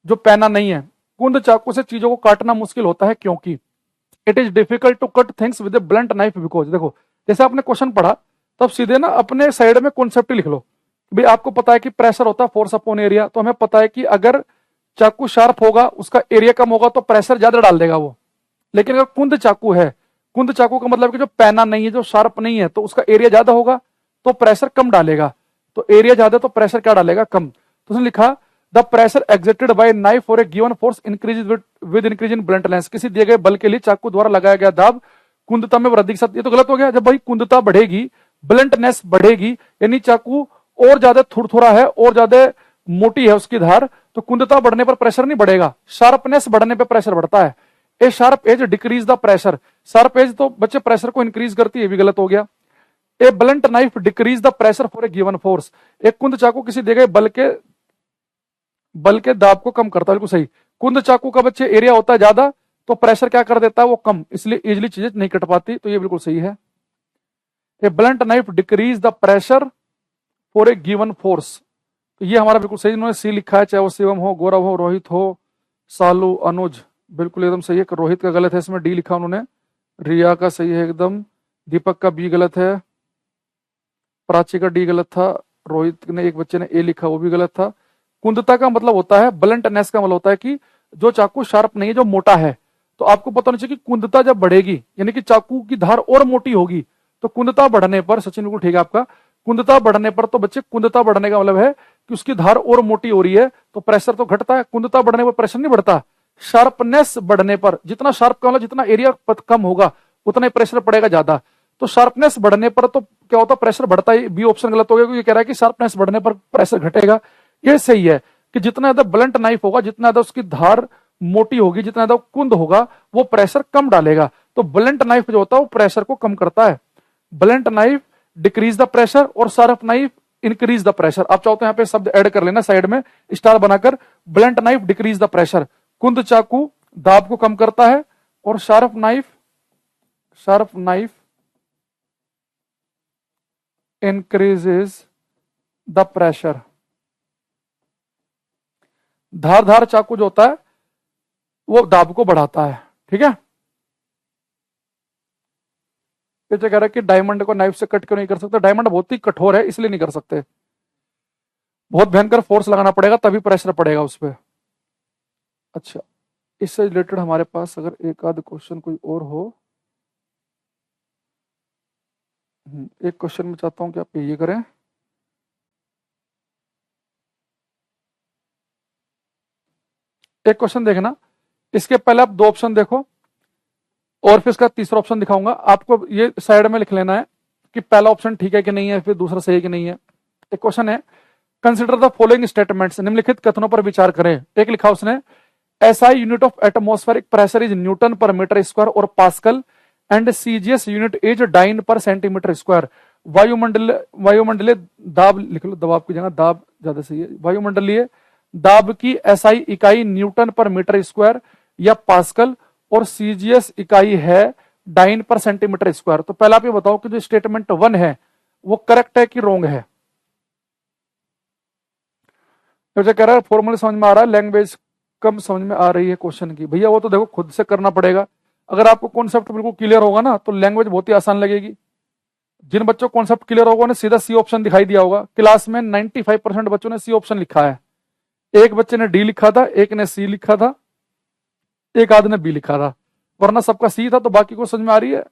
जो पैना नहीं है, कुंद चाकू से चीजों को काटना मुश्किल होता है क्योंकि it is difficult to cut things with a blunt knife because. देखो, जैसे आपने क्वेश्चन पढ़ा तब सीधे ना अपने साइड में कॉन्सेप्ट लिख लो। भाई आपको पता है कि प्रेशर होता है फोर्स अपॉन एरिया, तो हमें पता है कि अगर चाकू शार्प होगा, उसका एरिया कम होगा तो प्रेशर ज्यादा डाल देगा वो। लेकिन अगर कुंद चाकू है, कुंद चाकू का मतलब कि जो पैना नहीं है, जो शार्प नहीं है, तो उसका एरिया ज्यादा होगा तो प्रेशर कम डालेगा। तो एरिया ज्यादा तो प्रेशर क्या डालेगा, कम। तो उसने लिखा the pressure exerted bye knife for a given force increase with increase in blunt length. किसी दिए गए बल के लिए चाकू द्वारा लगाया गया दाब कुंदता में वृद्धि के साथ, ये तो गलत हो गया। जब भाई कुंदता बढ़ेगी, ब्लंटनेस बढ़ेगी, यानी चाकू और ज्यादा थुरथुरा है और ज्यादा मोटी है उसकी धार, तो कुंदता बढ़ने पर प्रेशर नहीं बढ़ेगा, शार्पनेस बढ़ने पर प्रेशर बढ़ता है। A sharp edge decrease the pressure, sharp edge तो बच्चे प्रेशर को इंक्रीज करती है, ये भी गलत हो गया। A blunt knife decrease the pressure for a given force, एक कुंद चाकू किसी दिए गए बल के दाब को कम करता है, बिल्कुल सही। कुंद चाकू का बच्चे एरिया होता है ज्यादा तो प्रेशर क्या कर देता है, वो कम, इसलिए इजिली चीजें नहीं कट पाती, तो ये बिल्कुल सही है। A blunt knife decrease the pressure for a given force, तो ये हमारा बिल्कुल सही, इन्होंने सी लिखा है, चाहे वो शिवम हो, गौरव हो, रोहित हो, सालू, अनुज, बिल्कुल एकदम सही है। रोहित का गलत है, इसमें डी लिखा उन्होंने। रिया का सही है एकदम। दीपक का बी गलत है। प्राची का डी गलत था। रोहित ने, एक बच्चे ने ए लिखा, वो भी गलत था। कुंदता का मतलब होता है, ब्लंटनेस का मतलब होता है कि जो चाकू शार्प नहीं है, जो मोटा है। तो आपको पता होना चाहिए कि कुंदता जब बढ़ेगी, यानी कि चाकू की धार और मोटी होगी, तो कुंदता बढ़ने पर, सचिन बिल्कुल ठीक है आपका, कुंदता बढ़ने पर, तो बच्चे कुंदता बढ़ने का मतलब है कि उसकी धार और मोटी हो रही है तो प्रेशर तो घटता है। कुंदता बढ़ने पर प्रेशर नहीं बढ़ता। शार्पनेस बढ़ने पर, जितना शार्प का मतलब जितना एरिया कम होगा उतना ही प्रेशर पड़ेगा ज्यादा। तो शार्पनेस बढ़ने पर तो क्या होता है, प्रेशर बढ़ता ही। बी ऑप्शन गलत हो गया क्योंकि ये कह रहा है कि शार्पनेस बढ़ने पर प्रेशर घटेगा। ये सही है कि जितना ज्यादा ब्लंट नाइफ होगा, जितना ज्यादा उसकी धार मोटी होगी, जितना ज्यादा कुंद होगा, वो प्रेशर कम डालेगा। तो ब्लंट नाइफ जो होता है वो प्रेशर को कम करता है। Blunt knife decrease the pressure और sharp knife increase the pressure. आप चाहो तो यहाँ पे शब्द ऐड कर लेना साइड में स्टार बनाकर, blunt knife decrease the pressure, कुंद चाकू दाब को कम करता है, और sharp knife increases the pressure. धारदार चाकू जो होता है वो दाब को बढ़ाता है, ठीक है। ये कह रहा है कि डायमंड को नाइफ से कट क्यों नहीं कर सकते, डायमंड बहुत ही कठोर है इसलिए नहीं कर सकते, बहुत भयंकर फोर्स लगाना पड़ेगा तभी प्रेशर पड़ेगा उस पर। अच्छा, इससे रिलेटेड हमारे पास अगर एक आध क्वेश्चन कोई और हो, एक क्वेश्चन में चाहता हूं कि आप ये करें। एक क्वेश्चन देखना, इसके पहले आप दो ऑप्शन देखो। और फिर इसका तीसरा ऑप्शन दिखाऊंगा आपको, ये साइड में लिख लेना है कि पहला ऑप्शन ठीक है कि नहीं है, फिर दूसरा सही है कि नहीं है। एक क्वेश्चन है, कंसिडर द फॉलोइंग स्टेटमेंट्स, निम्नलिखित कथनों पर विचार करें। एक लिखा उसने, SI unit of atmospheric pressure is newton per metre square और pascal and CGS unit is dyne per centimetre square. वायुमंडलीय दाब लिख लो, दबाव की जगह दाब ज्यादा सही है। वायुमंडलीय दाब की एसआई इकाई न्यूटन पर मीटर स्क्वायर या पास्कल और सीजीएस इकाई है डाइन पर सेंटीमीटर स्क्वायर। तो पहला आप ये बताओ कि जो स्टेटमेंट 1 है वो करेक्ट है कि रॉन्ग है। तो कह रहा है फॉर्मल समझ में आ रहा है, लैंग्वेज कम समझ में आ रही है क्वेश्चन की। भैया वो तो देखो खुद से करना पड़ेगा। अगर आपको कॉन्सेप्ट बिल्कुल क्लियर होगा ना तो लैंग्वेज बहुत ही आसान लगेगी। जिन बच्चों को कॉन्सेप्ट क्लियर होगा उन्हें सीधा सी ऑप्शन दिखाई दिया होगा। क्लास में 95% बच्चों ने सी ऑप्शन लिखा है, एक बच्चे ने डी लिखा था, एक ने सी लिखा था, एक आध ने बी लिखा था, वरना सबका सी था। तो बाकी को समझ में आ रही है।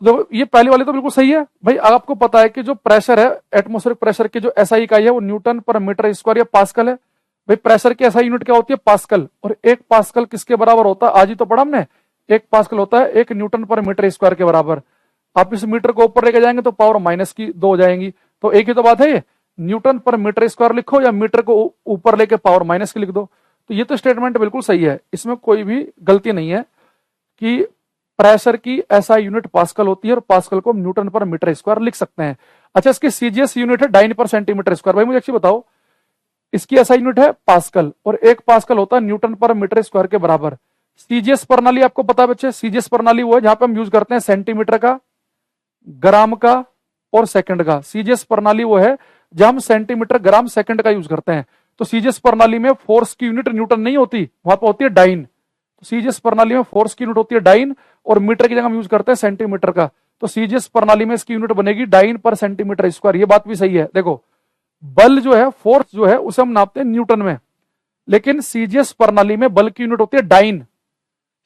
तो ये पहली वाली तो बिल्कुल सही है भाई। आपको पता है कि जो प्रेशर है, एटमॉस्फेरिक प्रेशर की जो एसआई इकाई है वो न्यूटन पर मीटर स्क्वायर या पास्कल है। भाई प्रेशर की एसआई यूनिट क्या होती है? पास्कल। और एक पास्कल किसके बराबर होता है? आज ही तो पढ़ा हमने, एक पास्कल होता है 1 न्यूटन पर मीटर स्क्वायर के बराबर। आप इस मीटर को ऊपर लेके जाएंगे तो पावर माइनस की 2 हो जाएंगी। तो एक ही तो बात है, ये न्यूटन पर मीटर स्क्वायर लिखो या मीटर को ऊपर लेके पावर माइनस की लिख दो। तो ये तो स्टेटमेंट बिल्कुल सही है, इसमें कोई भी गलती नहीं है कि प्रेशर की एसआई यूनिट पास्कल होती है और पास्कल को न्यूटन पर मीटर स्क्वायर लिख सकते हैं। अच्छा, इसकी सीजीएस यूनिट है डाइन पर सेंटीमीटर स्क्वायर। भाई मुझे अच्छी बताओ, इसकी एसआई यूनिट है पास्कल और एक पास्कल होता है न्यूटन पर मीटर स्क्वायर के बराबर। सीजीएस प्रणाली आपको पता है बच्चे, सीजीएस प्रणाली वो है जहां पे हम यूज करते हैं सेंटीमीटर का, ग्राम का और सेकंड का। सीजीएस प्रणाली वो है जहां हम सेंटीमीटर, ग्राम, सेकंड का यूज करते हैं। तो सीजीएस प्रणाली में फोर्स की यूनिट न्यूटन नहीं होती, वहां पर होती है डाइन। तो सीजीएस प्रणाली में फोर्स की यूनिट होती है डाइन और मीटर की जगह हम यूज करते हैं सेंटीमीटर का। तो सीजीएस प्रणाली में इसकी यूनिट बनेगी डाइन पर सेंटीमीटर स्क्वायर। ये बात भी सही है। देखो, बल जो है, फोर्स जो है, उसे हम नापते हैं न्यूटन में, लेकिन सीजीएस प्रणाली में बल की यूनिट होती है डाइन।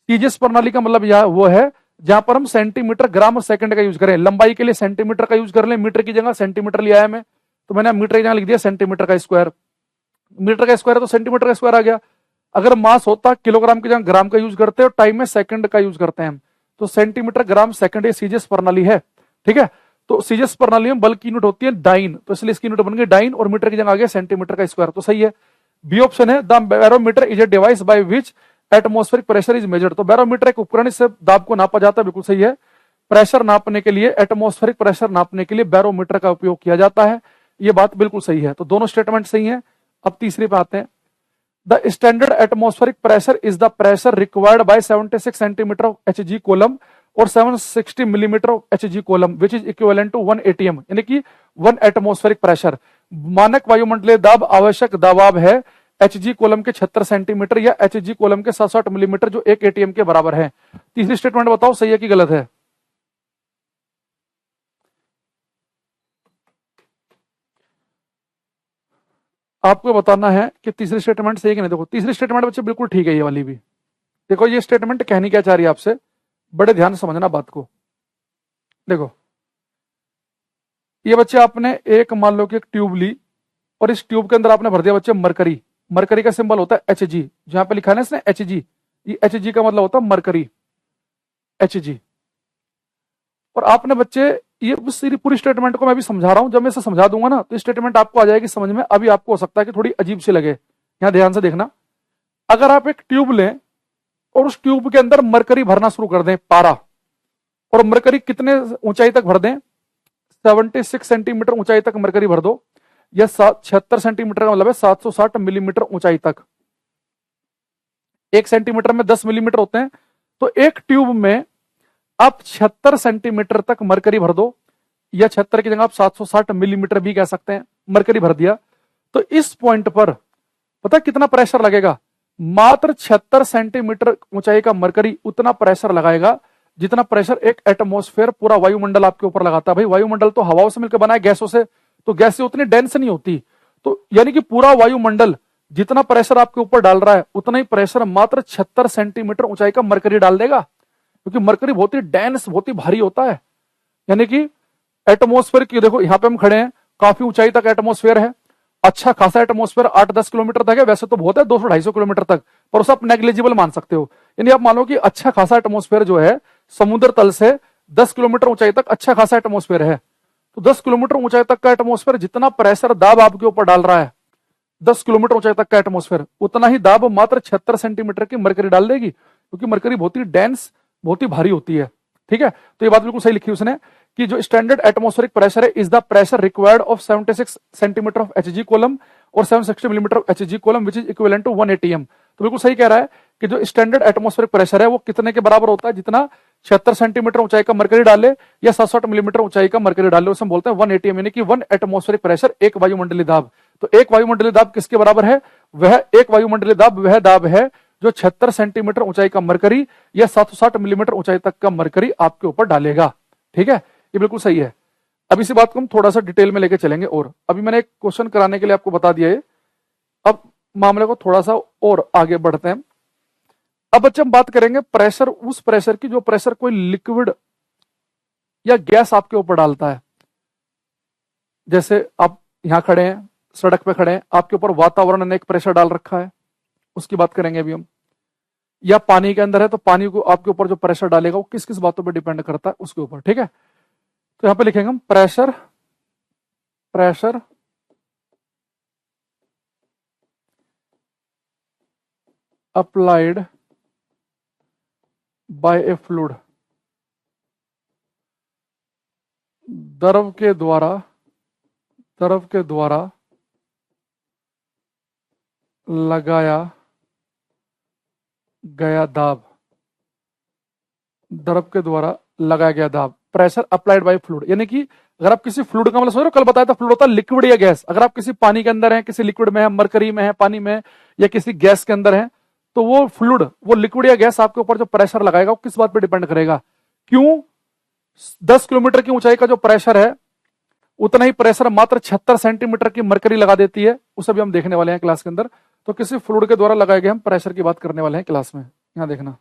सीजीएस प्रणाली का मतलब यह वो है जहां पर हम सेंटीमीटर, ग्राम और सेकंड का यूज करें। लंबाई के लिए सेंटीमीटर का यूज कर लें, मीटर की जगह सेंटीमीटर लिया है मैं, तो मैंने मीटर की जगह लिख दिया सेंटीमीटर का स्क्वायर। मीटर का स्क्वायर है तो सेंटीमीटर का स्क्वायर आ गया। अगर मास होता किलोग्राम की जगह ग्राम का यूज करते हैं और टाइम में सेकंड का यूज करते हैं हम, तो सेंटीमीटर, ग्राम, सेकंड, ये सीजीएस प्रणाली है। ठीक है, तो सीजीएस प्रणाली में बल की यूनिट होती है डाइन, तो इसलिए इसकी यूनिट बन गई डाइन और मीटर की जगह आ गया सेंटीमीटर का स्क्वायर। तो सही है, बी ऑप्शन है। The barometer is a device by which atmospheric pressure is measured. तो बैरोमीटर एक उपकरण, इससे दाब को नापा जाता है, बिल्कुल सही है। प्रेशर नापने के लिए, एटमॉस्फेरिक प्रेशर नापने के लिए बैरोमीटर का उपयोग किया जाता है। ये बात बिल्कुल सही है। तो दोनों स्टेटमेंट सही है। अब तीसरे पे आते हैं। The standard atmospheric pressure is the pressure required by 76 centimetre of HG column और 760 millimetre of HG column which is equivalent to 1 ATM, यानी कि 1 एटमॉस्फेरिक प्रेशर। मानक वायुमंडलीय दाब आवश्यक दबाव है एचजी कोलम के 76 सेंटीमीटर या एचजी कोलम के 760 मिलीमीटर, जो 1 एटीएम के बराबर है। तीसरी स्टेटमेंट बताओ सही है कि गलत है? आपको बताना है कि तीसरी स्टेटमेंट सही है कि नहीं। देखो, तीसरी स्टेटमेंट बच्चे बिल्कुल ठीक है, ये वाली भी। देखो, ये स्टेटमेंट कहनी क्या चाह रही है आपसे, बड़े ध्यान से समझना बात को। देखो, ये बच्चे आपने एक, मान लो कि एक ट्यूब ली और इस ट्यूब के अंदर आपने भर दिया बच्चे मरकरी। मरकरी का सिंबल होता है एच जी, जहां पे लिखा है ना इसने एच जी, ये एच जी का मतलब होता है मरकरी, एच जी। और आपने बच्चे, ये पूरी स्टेटमेंट को मैं भी समझा रहा हूं, जब मैं इसे समझा दूंगा ना तो स्टेटमेंट आपको आ जाएगी समझ में। अभी आपको हो सकता है कि थोड़ी अजीब सी लगे, यहां ध्यान से देखना। अगर आप एक ट्यूब लें और उस ट्यूब के अंदर मरकरी भरना शुरू कर दें, पारा, और मरकरी कितने ऊंचाई तक भर दें? 76 सेंटीमीटर ऊंचाई तक मरकरी भर दो, या 76 सेंटीमीटर का मतलब है 760 मिलीमीटर ऊंचाई तक। 1 सेंटीमीटर में 10 मिलीमीटर होते हैं, तो एक ट्यूब में आप 76 सेंटीमीटर तक मरकरी भर दो, या 76 की जगह आप 760 मिलीमीटर भी कह सकते हैं, मरकरी भर दिया। तो इस पॉइंट पर पता कितना प्रेशर लगेगा? मात्र 76 सेंटीमीटर ऊंचाई का मरकरी उतना प्रेशर लगाएगा जितना प्रेशर एक एटमॉस्फेयर, पूरा वायुमंडल आपके ऊपर लगाता है। भाई वायुमंडल तो हवाओं से मिलकर बना है, गैसों से, तो गैसें उतनी डेंस नहीं होती। तो यानी कि पूरा वायुमंडल जितना प्रेशर आपके ऊपर डाल रहा है उतना ही प्रेशर मात्र 76 सेंटीमीटर ऊंचाई का मरकरी डाल देगा, क्योंकि मरकरी बहुत ही डेंस, बहुत ही भारी होता है। यानी कि एटमॉस्फेयर की, देखो यहां पे हम खड़े हैं, काफी ऊंचाई तक एटमॉस्फेयर है, अच्छा खासा एटमॉस्फेयर 8-10 किलोमीटर तक है, वैसे तो बहुत है 200-250 किलोमीटर तक, पर उसे आप नेग्लिजिबल मान सकते हो। यानी आप मानो कि अच्छा खासा एटमोस्फेयर जो है समुद्र तल से 10 किलोमीटर ऊंचाई तक अच्छा खासा एटमोस्फेयर है। तो 10 किलोमीटर ऊंचाई तक का एटमोस्फेयर जितना प्रेशर दाब आपके ऊपर डाल रहा है, 10 किलोमीटर ऊंचाई तक का एटमोस्फेयर उतना ही दाब मात्र 76 सेंटीमीटर की मरकरी डाल देगी, क्योंकि मरकरी बहुत ही डेंस, बहुत ही भारी होती है। ठीक है, तो ये बात बिल्कुल सही लिखी उसने कि जो स्टैंडर्ड एटमोस्फेरिक प्रेशर है is the pressure required of 76 centimetre of HG column और 760 millimetre of HG column which is equivalent to 1 ATM. तो बिल्कुल सही कह रहा है कि जो स्टैंडर्ड एटमोस्फेरिक प्रेशर है वो कितने के बराबर होता है, जितना 76 सेंटीमीटर ऊंचाई का मरकरी डाले या 760 मिलीमीटर ऊंचाई का मरकरी डाले उसे हम बोलते हैं 1 एटीएम, यानी कि 1 एटमोस्फेरिक प्रेशर, एक वायुमंडलीय दाब। तो एक वायुमंडलीय दाब किसके बराबर है, वह एक वायुमंडलीय दाब वह दाब है जो 76 सेंटीमीटर ऊंचाई का मरकरी या 760 मिलीमीटर ऊंचाई तक का मरकरी आपके ऊपर डालेगा। ठीक है, ये बिल्कुल सही है। अब इसी बात को हम थोड़ा सा डिटेल में लेके चलेंगे। और अभी मैंने एक क्वेश्चन कराने के लिए आपको बता दिया है, अब मामले को थोड़ा सा और आगे बढ़ते हैं। अब बच्चे हम बात करेंगे प्रेशर, उस प्रेशर की जो प्रेशर कोई लिक्विड या गैस आपके ऊपर डालता है। जैसे आप यहां खड़े हैं, सड़क पे खड़े हैं, आपके ऊपर वातावरण ने एक प्रेशर डाल रखा है, उसकी बात करेंगे अभी हम। या पानी के अंदर है तो पानी को आपके ऊपर जो प्रेशर डालेगा वो किस किस बातों पर डिपेंड करता है उसके ऊपर। ठीक है, तो यहां पे लिखेंगे हम pressure, pressure applied by A fluid, द्रव के द्वारा, द्रव के द्वारा लगाया गया दाब, द्रव के द्वारा लगाया गया दाब, प्रेशर अप्लाइड बाय फ्लूइड। यानी कि अगर आप किसी फ्लूइड का मतलब सोच रहे हो, कल बताया था फ्लूइड होता है लिक्विड या गैस। अगर आप किसी पानी के अंदर हैं, किसी लिक्विड में है, मरकरी में है, पानी में है, या किसी गैस के अंदर है, तो वो फ्लूइड, वो लिक्विड या गैस आपके ऊपर जो प्रेशर लगाएगा वो किस बात पर डिपेंड करेगा, क्यों 10 किलोमीटर की ऊंचाई का जो प्रेशर है उतना ही प्रेशर मात्र 76 सेंटीमीटर की मरकरी लगा देती है। उसे भी हम देखने वाले हैं क्लास के अंदर। तो किसी फ्लूइड के द्वारा लगाए गए हम प्रेशर की बात करने वाले हैं क्लास में। यहां देखना,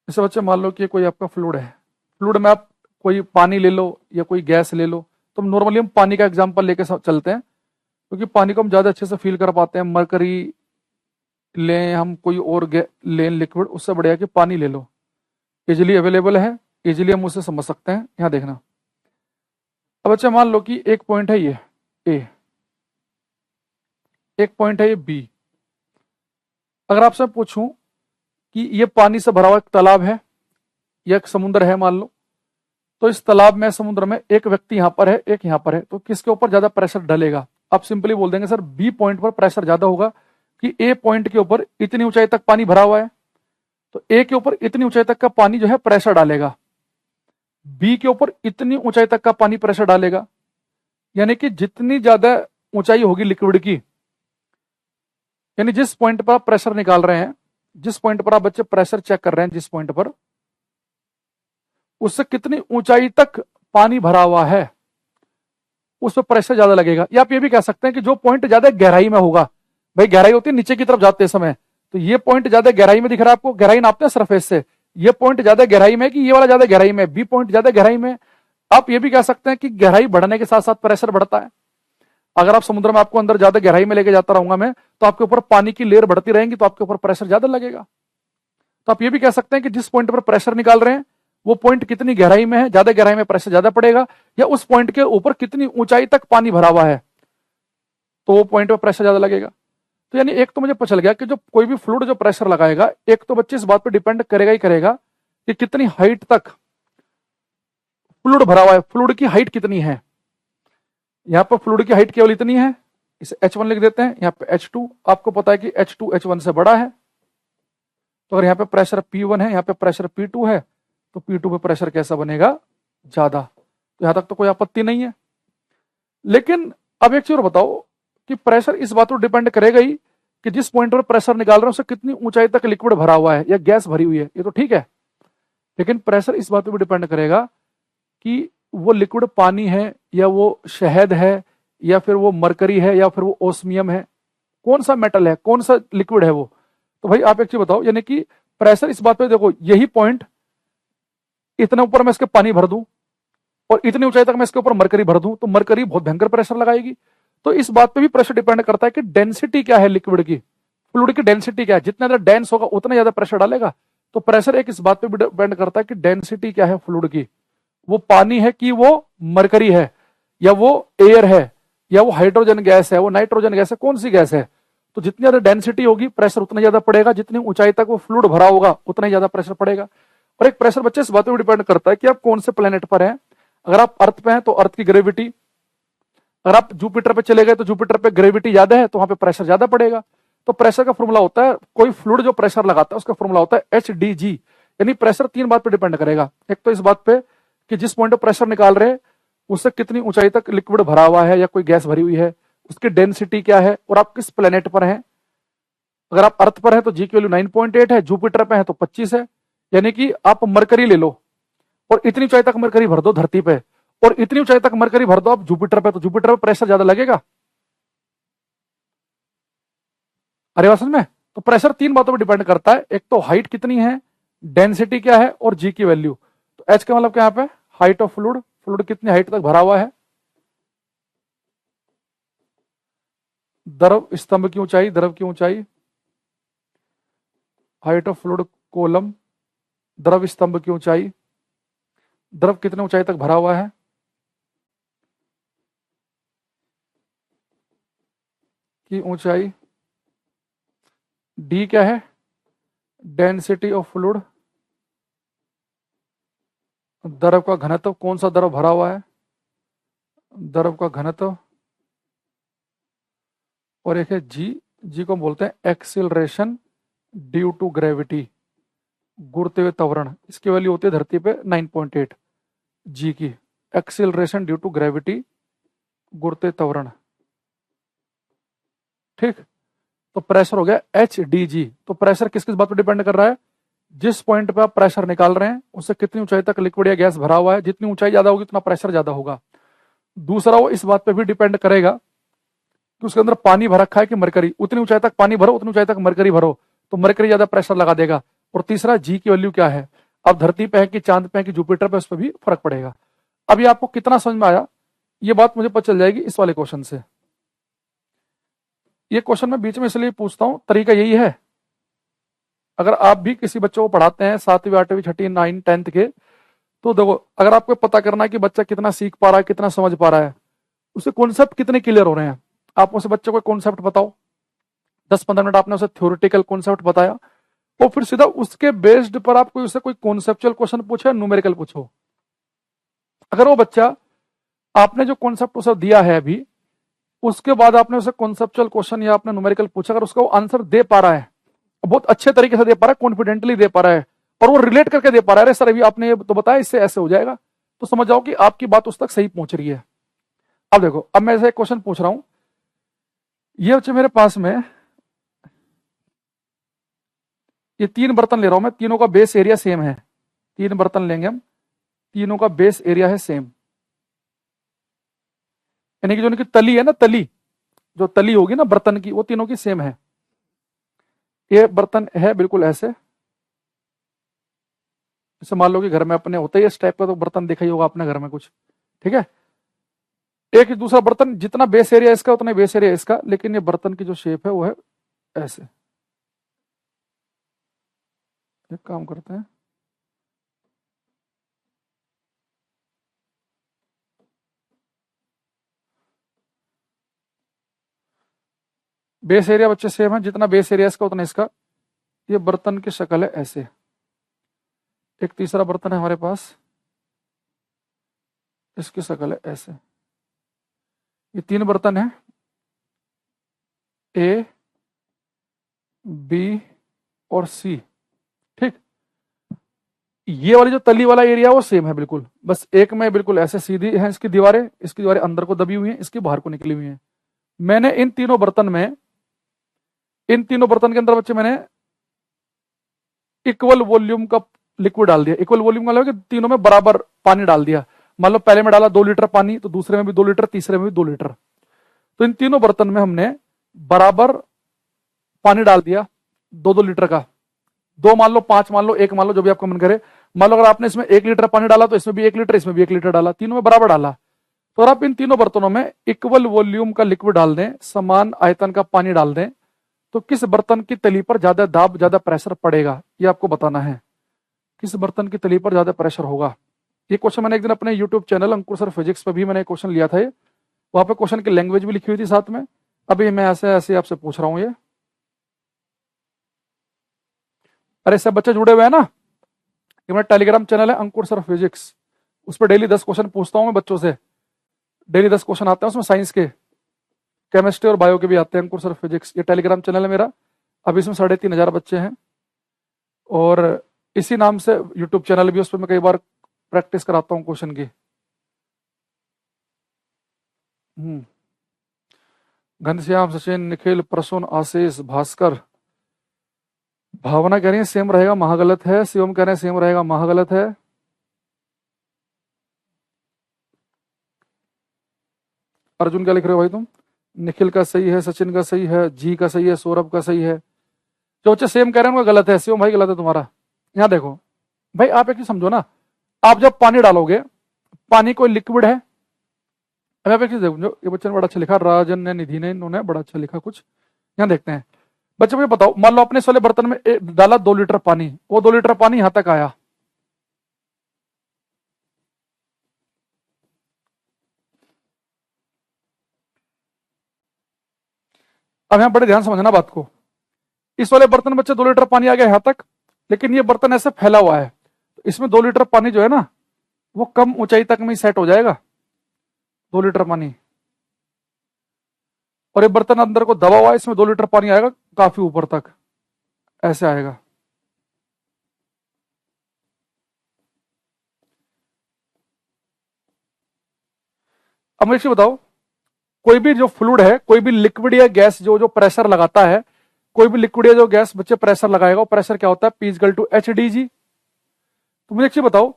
जैसे बच्चे मान लो कि कोई आपका फ्लूइड है, फ्लूइड में आप कोई पानी ले लो या कोई गैस ले लो, तो नॉर्मली हम पानी का एग्जांपल लेके चलते हैं, क्योंकि पानी को हम ज्यादा अच्छे से फील कर पाते हैं। मरकरी लें हम, कोई और लें लिक्विड, उससे बढ़िया कि पानी ले लो, इजिली अवेलेबल है, इजिली हम उसे समझ सकते हैं। यहां देखना, अब बच्चे मान लो कि एक पॉइंट है ये ए, एक पॉइंट है ये बी। अगर आपसे पूछूं कि ये पानी से भरा हुआ एक तालाब है या एक समुद्र है मान लो, तो इस तालाब में, समुद्र में एक व्यक्ति यहां पर है, एक यहां पर है, तो किसके ऊपर ज्यादा प्रेशर डलेगा? आप सिंपली बोल देंगे सर बी पॉइंट पर प्रेशर ज्यादा होगा, कि ए पॉइंट के ऊपर इतनी ऊंचाई तक पानी भरा हुआ है, तो ए के ऊपर इतनी ऊंचाई तक का पानी जो है प्रेशर डालेगा, बी के ऊपर इतनी ऊंचाई तक का पानी प्रेशर डालेगा। यानी कि जितनी ज्यादा ऊंचाई होगी लिक्विड की, यानी जिस पॉइंट पर आप प्रेशर निकाल रहे हैं, जिस पॉइंट पर आप बच्चे प्रेशर चेक कर रहे हैं, जिस पॉइंट पर, उससे कितनी ऊंचाई तक पानी भरा हुआ है उस पर प्रेशर ज्यादा लगेगा। या आप ये भी कह सकते हैं कि जो पॉइंट ज्यादा गहराई में होगा, भाई गहराई होती है नीचे की तरफ जाते समय, तो ये पॉइंट ज्यादा गहराई में दिख रहा है आपको, गहराई नापते हैं सरफेस से, ये पॉइंट ज्यादा गहराई में कि ये वाला ज्यादा गहराई में, बी पॉइंट ज्यादा गहराई में। आप ये भी कह सकते हैं कि गहराई बढ़ने के साथ साथ प्रेशर बढ़ता है। अगर आप समुद्र में आपको अंदर ज्यादा गहराई में लेके जाता रहूंगा मैं, तो आपके ऊपर पानी की लेयर बढ़ती रहेंगी, तो आपके ऊपर प्रेशर ज्यादा लगेगा। तो आप ये भी कह सकते हैं कि जिस पॉइंट पर प्रेशर निकाल रहे हैं वो पॉइंट कितनी गहराई में है, ज्यादा गहराई में प्रेशर ज्यादा पड़ेगा, या उस पॉइंट के ऊपर कितनी ऊंचाई तक पानी भरा हुआ है तो वो पॉइंट पर प्रेशर ज्यादा लगेगा। तो यानी एक तो मुझे पता चल गया कि जो कोई भी फ्लूइड जो प्रेशर लगाएगा, एक तो बच्चे इस बात पर डिपेंड करेगा ही करेगा कि कितनी हाइट तक फ्लूइड भरा हुआ है, फ्लूइड की हाइट कितनी है। यहां पर फ्लूइड की हाइट केवल इतनी है, इसे H1 लिख देते हैं, यहाँ पे H2, आपको पता है कि H2 H1 से बड़ा है, तो अगर यहाँ पे प्रेशर P1 है, यहाँ पे प्रेशर P2 है, तो P2 पे प्रेशर कैसा बनेगा? ज्यादा। तो यहां तक तो कोई आपत्ति नहीं है। लेकिन अब एक चीज और बताओ कि प्रेशर इस बात पर डिपेंड करेगा ही कि जिस पॉइंट पर प्रेशर निकाल रहे हैं उससे कितनी ऊंचाई तक लिक्विड भरा हुआ है या गैस भरी हुई है, ये तो ठीक है। लेकिन प्रेशर इस बात पर भी डिपेंड करेगा कि वो लिक्विड पानी है या वो शहद है या फिर वो मरकरी है या फिर वो ओस्मियम है, कौन सा मेटल है, कौन सा लिक्विड है वो। तो भाई आप एक चीज बताओ, यानी कि प्रेशर इस बात पे देखो, यही पॉइंट इतने ऊपर मैं इसके पानी भर दूं और इतनी ऊंचाई तक मैं इसके ऊपर मरकरी भर दूं, तो मरकरी बहुत भयंकर प्रेशर लगाएगी। तो इस बात पे भी प्रेशर डिपेंड करता है कि डेंसिटी क्या है लिक्विड की, फ्लूइड की डेंसिटी क्या है, जितना ज्यादा डेंस होगा उतना ज्यादा प्रेशर डालेगा। तो प्रेशर एक इस बात पे भी डिपेंड करता है कि डेंसिटी क्या है फ्लूइड की, वो पानी है कि वो मरकरी है, या वो एयर है, या वो हाइड्रोजन गैस है, वो नाइट्रोजन गैस है, कौन सी गैस है। तो जितनी ज्यादा डेंसिटी होगी प्रेशर उतना ज्यादा पड़ेगा, जितनी ऊंचाई तक वो फ्लूइड भरा होगा उतना ही ज्यादा प्रेशर पड़ेगा। और एक प्रेशर बच्चे इस बात पे भी डिपेंड करता है कि आप कौन से प्लेनेट पर हैं। अगर आप अर्थ पे हैं तो अर्थ की ग्रेविटी, अगर आप जुपिटर पे चले गए तो जुपिटर पे ग्रेविटी ज्यादा है तो वहां पे प्रेशर ज्यादा पड़ेगा। तो प्रेशर का फॉर्मूला होता है, कोई फ्लूइड जो प्रेशर लगाता है उसका फॉर्मूला होता है HDG। यानी प्रेशर तीन बात पे डिपेंड करेगा, एक तो इस बात पे कि जिस पॉइंट पर प्रेशर निकाल रहे हैं उससे कितनी ऊंचाई तक लिक्विड भरा हुआ है या कोई गैस भरी हुई है, उसकी डेंसिटी क्या है, और आप किस प्लेनेट पर हैं। अगर आप अर्थ पर हैं तो जी की वैल्यू 9.8 है, जुपिटर पे है तो 25 है। यानी कि आप मरकरी ले लो और इतनी ऊंचाई तक मरकरी भर दो धरती पे, और इतनी ऊंचाई तक मरकरी भर दो आप जुपिटर पे, तो जुपिटर पे प्रेशर ज्यादा लगेगा। अरे बात समझ में। तो प्रेशर तीन बातों पर डिपेंड करता है, एक तो हाइट कितनी है, डेंसिटी क्या है, और जी की वैल्यू। तो एच का मतलब क्या यहाँ पे, हाइट ऑफ फ्लूइड, फ्लूइड कितनी हाइट तक भरा हुआ है। द्रव स्तंभ की ऊंचाई, द्रव की ऊंचाई, हाइट ऑफ फ्लूइड कोलम, द्रव स्तंभ की ऊंचाई, द्रव कितने ऊंचाई तक भरा हुआ है की ऊंचाई। डी क्या है, डेंसिटी ऑफ फ्लूइड, द्रव का घनत्व, कौन सा द्रव भरा हुआ है, द्रव का घनत्व। और एक है जी, जी को बोलते हैं एक्सिलरेशन ड्यू टू ग्रेविटी, गुरुत्वीय हुए त्वरण। इसकी वैल्यू होती है धरती पे 9.8 जी की, एक्सिलरेशन ड्यू टू ग्रेविटी, गुरुत्वीय त्वरण। ठीक, तो प्रेशर हो गया HDG। तो प्रेशर किस किस बात पर डिपेंड कर रहा है, जिस पॉइंट पे आप प्रेशर निकाल रहे हैं उससे कितनी ऊंचाई तक लिक्विड या गैस भरा हुआ है, जितनी ऊंचाई ज्यादा होगी उतना प्रेशर ज्यादा होगा। दूसरा वो इस बात पे भी डिपेंड करेगा कि उसके अंदर पानी भर रखा है कि मरकरी, उतनी ऊंचाई तक पानी भरो उतनी ऊंचाई तक मरकरी भरो तो मरकरी ज्यादा प्रेशर लगा देगा। और तीसरा जी की वैल्यू क्या है, अब धरती पे है कि चांद पे है कि जुपिटर पे, उस पर भी फर्क पड़ेगा। अब ये आपको कितना समझ में आया, ये बात मुझे पता चल जाएगी इस वाले क्वेश्चन से। ये क्वेश्चन मैं बीच में इसलिए पूछता हूं, तरीका यही है। अगर आप भी किसी बच्चों को पढ़ाते हैं 7वीं 8वीं 6ठी 9 10th के, तो देखो अगर आपको पता करना है कि बच्चा कितना सीख पा रहा है, कितना समझ पा रहा है, उसे कॉन्सेप्ट कितने क्लियर हो रहे हैं। आप उसे बच्चे को कॉन्सेप्ट बताओ, 10-15 मिनट आपने उसे थ्योरेटिकल कॉन्सेप्ट बताया, और फिर सीधा उसके बेस्ड पर आप कोई उससे कोई कॉन्सेप्चुअल क्वेश्चन पूछो, न्यूमेरिकल पूछो। अगर वो बच्चा, आपने जो कॉन्सेप्ट उसे दिया है अभी, उसके बाद आपने उसे कॉन्सेप्चुअल क्वेश्चन या आपने न्यूमेरिकल पूछा, अगर उसका वो आंसर दे पा रहा है, बहुत अच्छे तरीके से दे पा रहा है, कॉन्फिडेंटली दे पा रहा है, और वो रिलेट करके दे पा रहा है, अरे सर अभी आपने तो बताया इससे ऐसे हो जाएगा, तो समझ जाओ कि आपकी बात उस तक सही पहुंच रही है। अब देखो, अब मैं ऐसे एक क्वेश्चन पूछ रहा हूं, ये बच्चे मेरे पास में ये 3 बर्तन ले रहा हूं मैं, तीनों का बेस एरिया सेम है। 3 बर्तन लेंगे हम, तीनों का बेस एरिया है सेम, यानी कि जो उनकी तली है ना, तली जो तली होगी ना बर्तन की, वो तीनों की सेम है। ये बर्तन है बिल्कुल ऐसे, जैसे मान लो कि घर में अपने होते ही इस टाइप का तो बर्तन देखा ही होगा अपने घर में कुछ, ठीक है। एक दूसरा बर्तन जितना बेस एरिया इसका उतना बेस एरिया इसका, लेकिन ये बर्तन की जो शेप है वो है ऐसे। एक काम करते हैं, बेस एरिया बच्चे सेम है, जितना बेस एरिया इसका उतना इसका। ये बर्तन की शक्ल है ऐसे। एक तीसरा बर्तन है हमारे पास, इसकी शक्ल है ऐसे। ये 3 बर्तन है, ए बी और सी, ठीक। ये वाली जो तली वाला एरिया वो सेम है बिल्कुल, बस एक में बिल्कुल ऐसे सीधी है इसकी दीवारें, इसकी दीवारें अंदर को दबी हुई हैं, इसकी बाहर को निकली हुई हैं। मैंने इन तीनों बर्तन में, इन तीनों बर्तन के अंदर बच्चे मैंने इक्वल वॉल्यूम का लिक्विड डाल दिया। इक्वल वॉल्यूम का मतलब कि तीनों में बराबर पानी डाल दिया। मान लो पहले में डाला 2 लीटर पानी, तो दूसरे में भी 2 लीटर, तीसरे में भी 2 लीटर। तो इन तीनों बर्तन में हमने बराबर पानी डाल दिया, 2-2 लीटर का। 2 मान लो, 5 मान लो, 1 मान लो, जो भी आपका मन करे। मान लो अगर आपने इसमें 1 लीटर पानी डाला तो इसमें भी 1 लीटर, इसमें भी 1 लीटर डाला, तीनों में बराबर डाला। तो अगर आप इन तीनों बर्तनों में इक्वल वॉल्यूम का लिक्विड डाल दें, समान आयतन का पानी डाल दें, तो किस बर्तन की तली पर ज्यादा दाब, ज्यादा प्रेशर पड़ेगा, ये आपको बताना है। किस बर्तन की तली पर ज्यादा प्रेशर होगा। ये क्वेश्चन मैंने एक दिन अपने यूट्यूब चैनल अंकुर सर फिजिक्स पर भी मैंने क्वेश्चन लिया था। वहां पे क्वेश्चन की लैंग्वेज भी लिखी हुई थी साथ में। अभी मैं ऐसे ऐसे आपसे पूछ रहा हूँ ये। अरे सब बच्चे जुड़े हुए हैं ना। ये मेरा टेलीग्राम चैनल है अंकुर सर फिजिक्स, उस पर डेली 10 क्वेश्चन पूछता हूँ मैं बच्चों से। डेली 10 क्वेश्चन आते हैं उसमें, साइंस के, केमिस्ट्री और बायो के भी आते हैं, अंकुर सर फिजिक्स। ये टेलीग्राम चैनल है मेरा। अभी इसमें 3,500 बच्चे हैं, और इसी नाम से यूट्यूब चैनल भी, उस पर मैं कई बार प्रैक्टिस कराता हूँ क्वेश्चन की। घनश्याम, सचिन, निखिल, प्रसून, आशीष, भास्कर, भावना कह रही है सेम रहेगा, महागलत है। शिवम कह रहे हैं सेम रहेगा, महागलत है। अर्जुन क्या लिख रहे हो भाई तुम? निखिल का सही है, सचिन का सही है, जी का सही है, सौरभ का सही है। जो बच्चे सेम कह रहे हैं उनका गलत है। शिवम भाई गलत है तुम्हारा। यहाँ देखो भाई, आप एक चीज समझो ना, आप जब पानी डालोगे, पानी कोई लिक्विड है। अब आप एक चीज देखो, ये बच्चे ने बड़ा अच्छा लिखा, राजन ने, निधि ने, इन्होंने बड़ा अच्छा लिखा कुछ। यहाँ देखते हैं बच्चे, मुझे बताओ, मान लो अपने इस वाले बर्तन में डाला 2 लीटर पानी, वो 2 लीटर पानी यहां तक आया। अब यहां बड़े ध्यान समझना बात को। इस वाले बर्तन में बच्चे 2 लीटर पानी आ गया यहां तक, लेकिन ये बर्तन ऐसे फैला हुआ है, तो इसमें 2 लीटर पानी जो है ना, वो कम ऊंचाई तक में ही सेट हो जाएगा, 2 लीटर पानी। और ये बर्तन अंदर को दबा हुआ है, इसमें 2 लीटर पानी आएगा काफी ऊपर तक, ऐसे आएगा। अब मुझे बताओ, कोई भी जो फ्लूइड है, कोई भी लिक्विड या गैस जो जो प्रेशर लगाता है, कोई भी लिक्विड या जो गैस बच्चे प्रेशर लगाएगा, वो प्रेशर क्या होता है? P equal to HdG। तो मुझे एक चीज बताओ,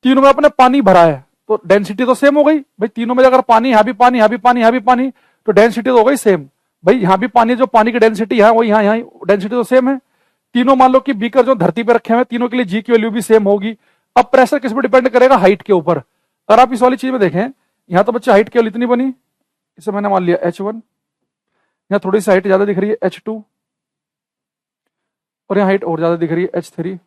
तीनों में आपने पानी भरा है, तो डेंसिटी तो सेम हो गई भाई। तीनों में अगर पानी, यहां भी पानी, यहां भी पानी, यहां भी पानी, तो डेंसिटी तो हो गई सेम भाई। यहां भी पानी, जो पानी की डेंसिटी है वही, यहाँ डेंसिटी तो सेम है। तीनों मान लो कि बीकर जो धरती पे रखे हुए, तीनों के लिए जी की वैल्यू भी सेम होगी। अब प्रेशर किस पर डिपेंड करेगा? हाइट के ऊपर। अगर आप इस वाली चीज में देखें, यहां तो बच्चे हाइट केवल इतनी बनी, इसे मैंने मान लिया H1, यहाँ थोड़ी सी हाइट ज्यादा दिख रही है H2, और यहाँ हाइट और ज्यादा दिख रही है H3।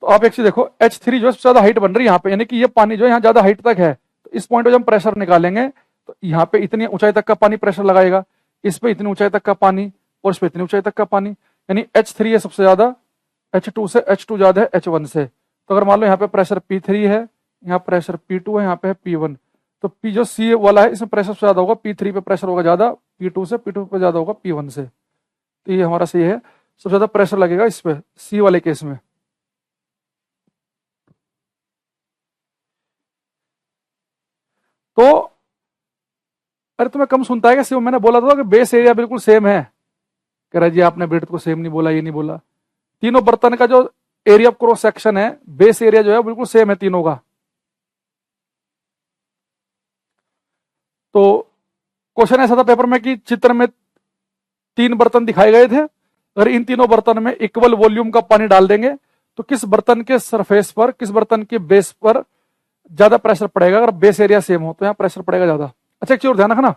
तो आप एक चीज देखो, H3 जो है सबसे ज्यादा हाइट बन रही है यहाँ पे, यानी कि ये पानी जो है यहाँ ज्यादा हाइट तक है। तो इस पॉइंट पे जब हम प्रेशर निकालेंगे, तो यहाँ पे इतनी ऊंचाई तक का पानी प्रेशर लगाएगा, इस पे इतनी ऊंचाई तक का पानी, और इस पे इतनी ऊंचाई तक का पानी, यानी H3 है सबसे ज्यादा, H2 से, H2 ज्यादा है H1 से। तो अगर मान लो यहाँ पे प्रेशर P3 है, यहाँ प्रेशर P2 है, यहाँ पे है P1, तो P जो C वाला है इसमें प्रेशर ज्यादा होगा, P3 पे प्रेशर होगा ज्यादा, P2 से, P2 पे ज्यादा होगा P1 से। तो ये हमारा सही है, सबसे ज्यादा प्रेशर लगेगा इस पे, C वाले केस में। तो अरे तुम्हें कम सुनता है क्या शिव? मैंने बोला था कि बेस एरिया बिल्कुल सेम है। कह रहा जी आपने ब्रेड को सेम नहीं बोला, ये नहीं बोला। तीनों बर्तन का जो एरिया ऑफ क्रॉस सेक्शन है, बेस एरिया जो है बिल्कुल सेम है तीनों का। तो क्वेश्चन ऐसा था पेपर में कि चित्र में 3 बर्तन दिखाए गए थे, अगर इन तीनों बर्तन में इक्वल वॉल्यूम का पानी डाल देंगे, तो किस बर्तन के सरफेस पर, किस बर्तन के बेस पर ज्यादा प्रेशर पड़ेगा? अगर बेस एरिया सेम हो तो यहाँ प्रेशर पड़ेगा ज्यादा। अच्छा एक चीज और ध्यान रखना,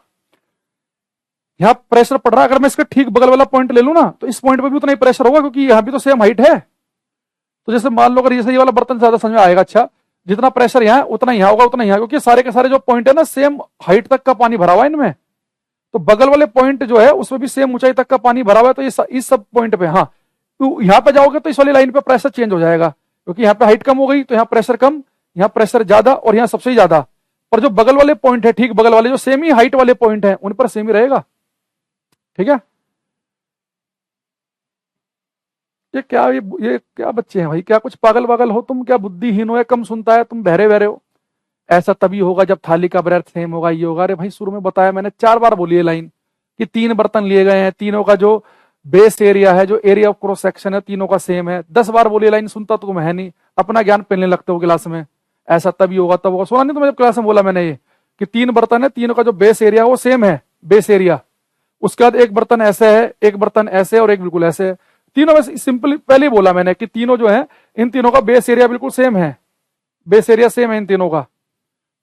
यहाँ प्रेशर पड़ रहा है, अगर मैं इसका ठीक बगल वाला पॉइंट ले लूं ना, तो इस पॉइंट पे भी उतना ही प्रेशर होगा, क्योंकि यहाँ भी तो सेम हाइट है। तो जैसे मान लो, अगर ये वाला बर्तन ज्यादा समझ में आएगा, अच्छा जितना प्रेशर यहाँ उतना यहाँ होगा, उतना यहाँ, क्योंकि सारे के सारे जो पॉइंट है ना, सेम हाइट तक का पानी भरा हुआ है इनमें। तो बगल वाले पॉइंट जो है उसमें भी सेम ऊंचाई तक का पानी भरा हुआ है, तो इस सब पॉइंट पे, हाँ, तो यहाँ पे जाओगे तो इस वाली लाइन पे प्रेशर चेंज हो जाएगा, क्योंकि यहाँ पे हाइट कम हो गई, तो यहाँ प्रेशर कम, यहाँ प्रेशर ज्यादा, और यहाँ सबसे ज्यादा। पर जो बगल वाले पॉइंट है, ठीक बगल वाले जो सेम ही हाइट वाले पॉइंट है, उन पर सेम ही रहेगा। ठीक है? ये क्या बच्चे हैं भाई? क्या कुछ पागल वागल हो तुम? क्या बुद्धिहीन हो या कम सुनता है? तुम बहरे बहरे हो। ऐसा तभी होगा जब थाली का ब्रेथ सेम होगा, ये होगा। अरे भाई शुरू में बताया मैंने, 4 बार बोली है लाइन, कि 3 बर्तन लिए गए हैं, तीनों का जो बेस एरिया है, जो एरिया ऑफ क्रॉस सेक्शन है, तीनों का सेम है। 10 बार बोली लाइन, सुनता तो तुम है नहीं, अपना ज्ञान पहनने लगते हो क्लास में। ऐसा तभी होगा, तब होगा। सुना नहीं तुम्हें जब क्लास में बोला मैंने ये, कि 3 बर्तन है, तीनों का जो बेस एरिया है वो सेम है, बेस एरिया। उसके बाद एक बर्तन ऐसे है, एक बर्तन ऐसे, और एक बिल्कुल ऐसे है। तीनों में सिंपली पहले ही बोला मैंने कि तीनों जो है, इन तीनों का बेस एरिया बिल्कुल सेम है, बेस एरिया सेम है इन तीनों का।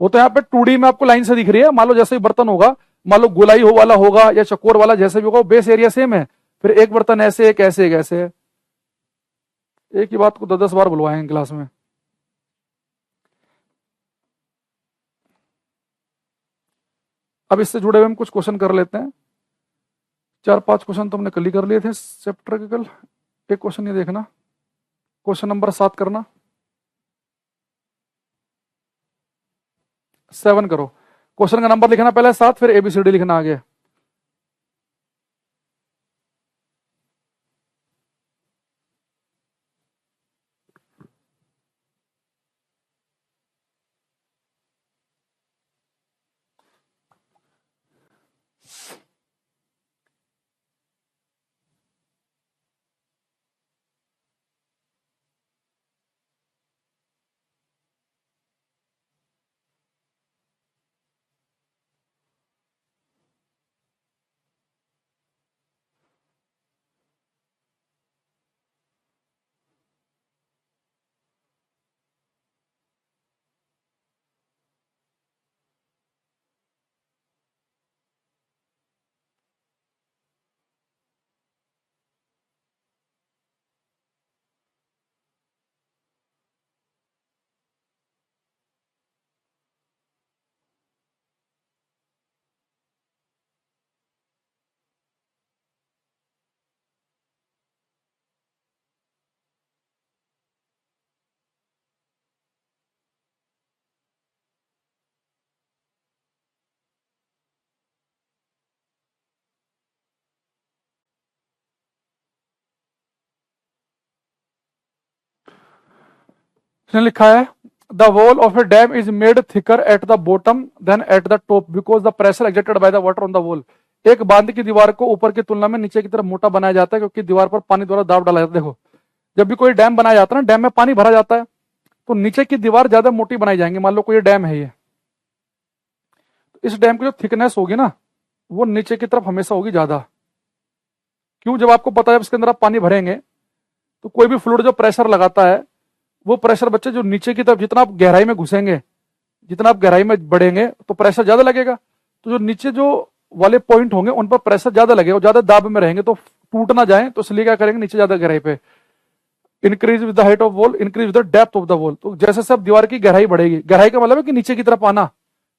वो तो यहाँ पे 2D में आपको लाइन से दिख रही है। मान लो जैसे ही बर्तन होगा, मान लो गोलाई हो वाला होगा या चकोर वाला, जैसे भी होगा, बेस एरिया सेम है। फिर एक बर्तन ऐसे, एक ऐसे, एक ऐसे है। एक ही बात को 10-10 बार बुलवाएंगे क्लास में। अब इससे जुड़े हुए हम कुछ क्वेश्चन कर लेते हैं। 4-5 क्वेश्चन तो हमने कल ही कर लिए थे चैप्टर के कल। एक क्वेश्चन ये देखना, क्वेश्चन नंबर 7 करना। 7 करो। क्वेश्चन का नंबर लिखना पहले 7, फिर ABCD लिखना आगे। इसने लिखा है the wall of a dam is made thicker at the bottom than at the top because the pressure exerted by the water on the wall. एक बांध की दीवार को ऊपर की तुलना में नीचे की तरफ मोटा बनाया जाता है क्योंकि दीवार पर पानी द्वारा दाब डाला जाता है। देखो, जब भी कोई डैम बनाया जाता है ना, डैम में पानी भरा जाता है, तो नीचे की दीवार ज्यादा मोटी बनाई जाएंगी। मान लो कोई डैम है ये, तो इस डैम की जो थिकनेस होगी ना, वो नीचे की तरफ हमेशा होगी ज्यादा। क्यों? जब आपको पता है जब इसके अंदर आप पानी भरेंगे तो कोई भी फ्लूइड जो प्रेशर लगाता है, वो प्रेशर बच्चे जो नीचे की तरफ, जितना आप गहराई में घुसेंगे, जितना आप गहराई में बढ़ेंगे तो प्रेशर ज्यादा लगेगा। तो जो नीचे जो वाले पॉइंट होंगे उन पर प्रेशर ज्यादा लगेगा, ज्यादा दाब में रहेंगे तो टूट ना जाए, तो इसलिए क्या करेंगे, नीचे ज्यादा गहराई पे। Increase with the height of wall, increase with the depth of the wall. तो जैसे सब दीवार की गहराई बढ़ेगी, गहराई का मतलब है कि नीचे की तरफ आना,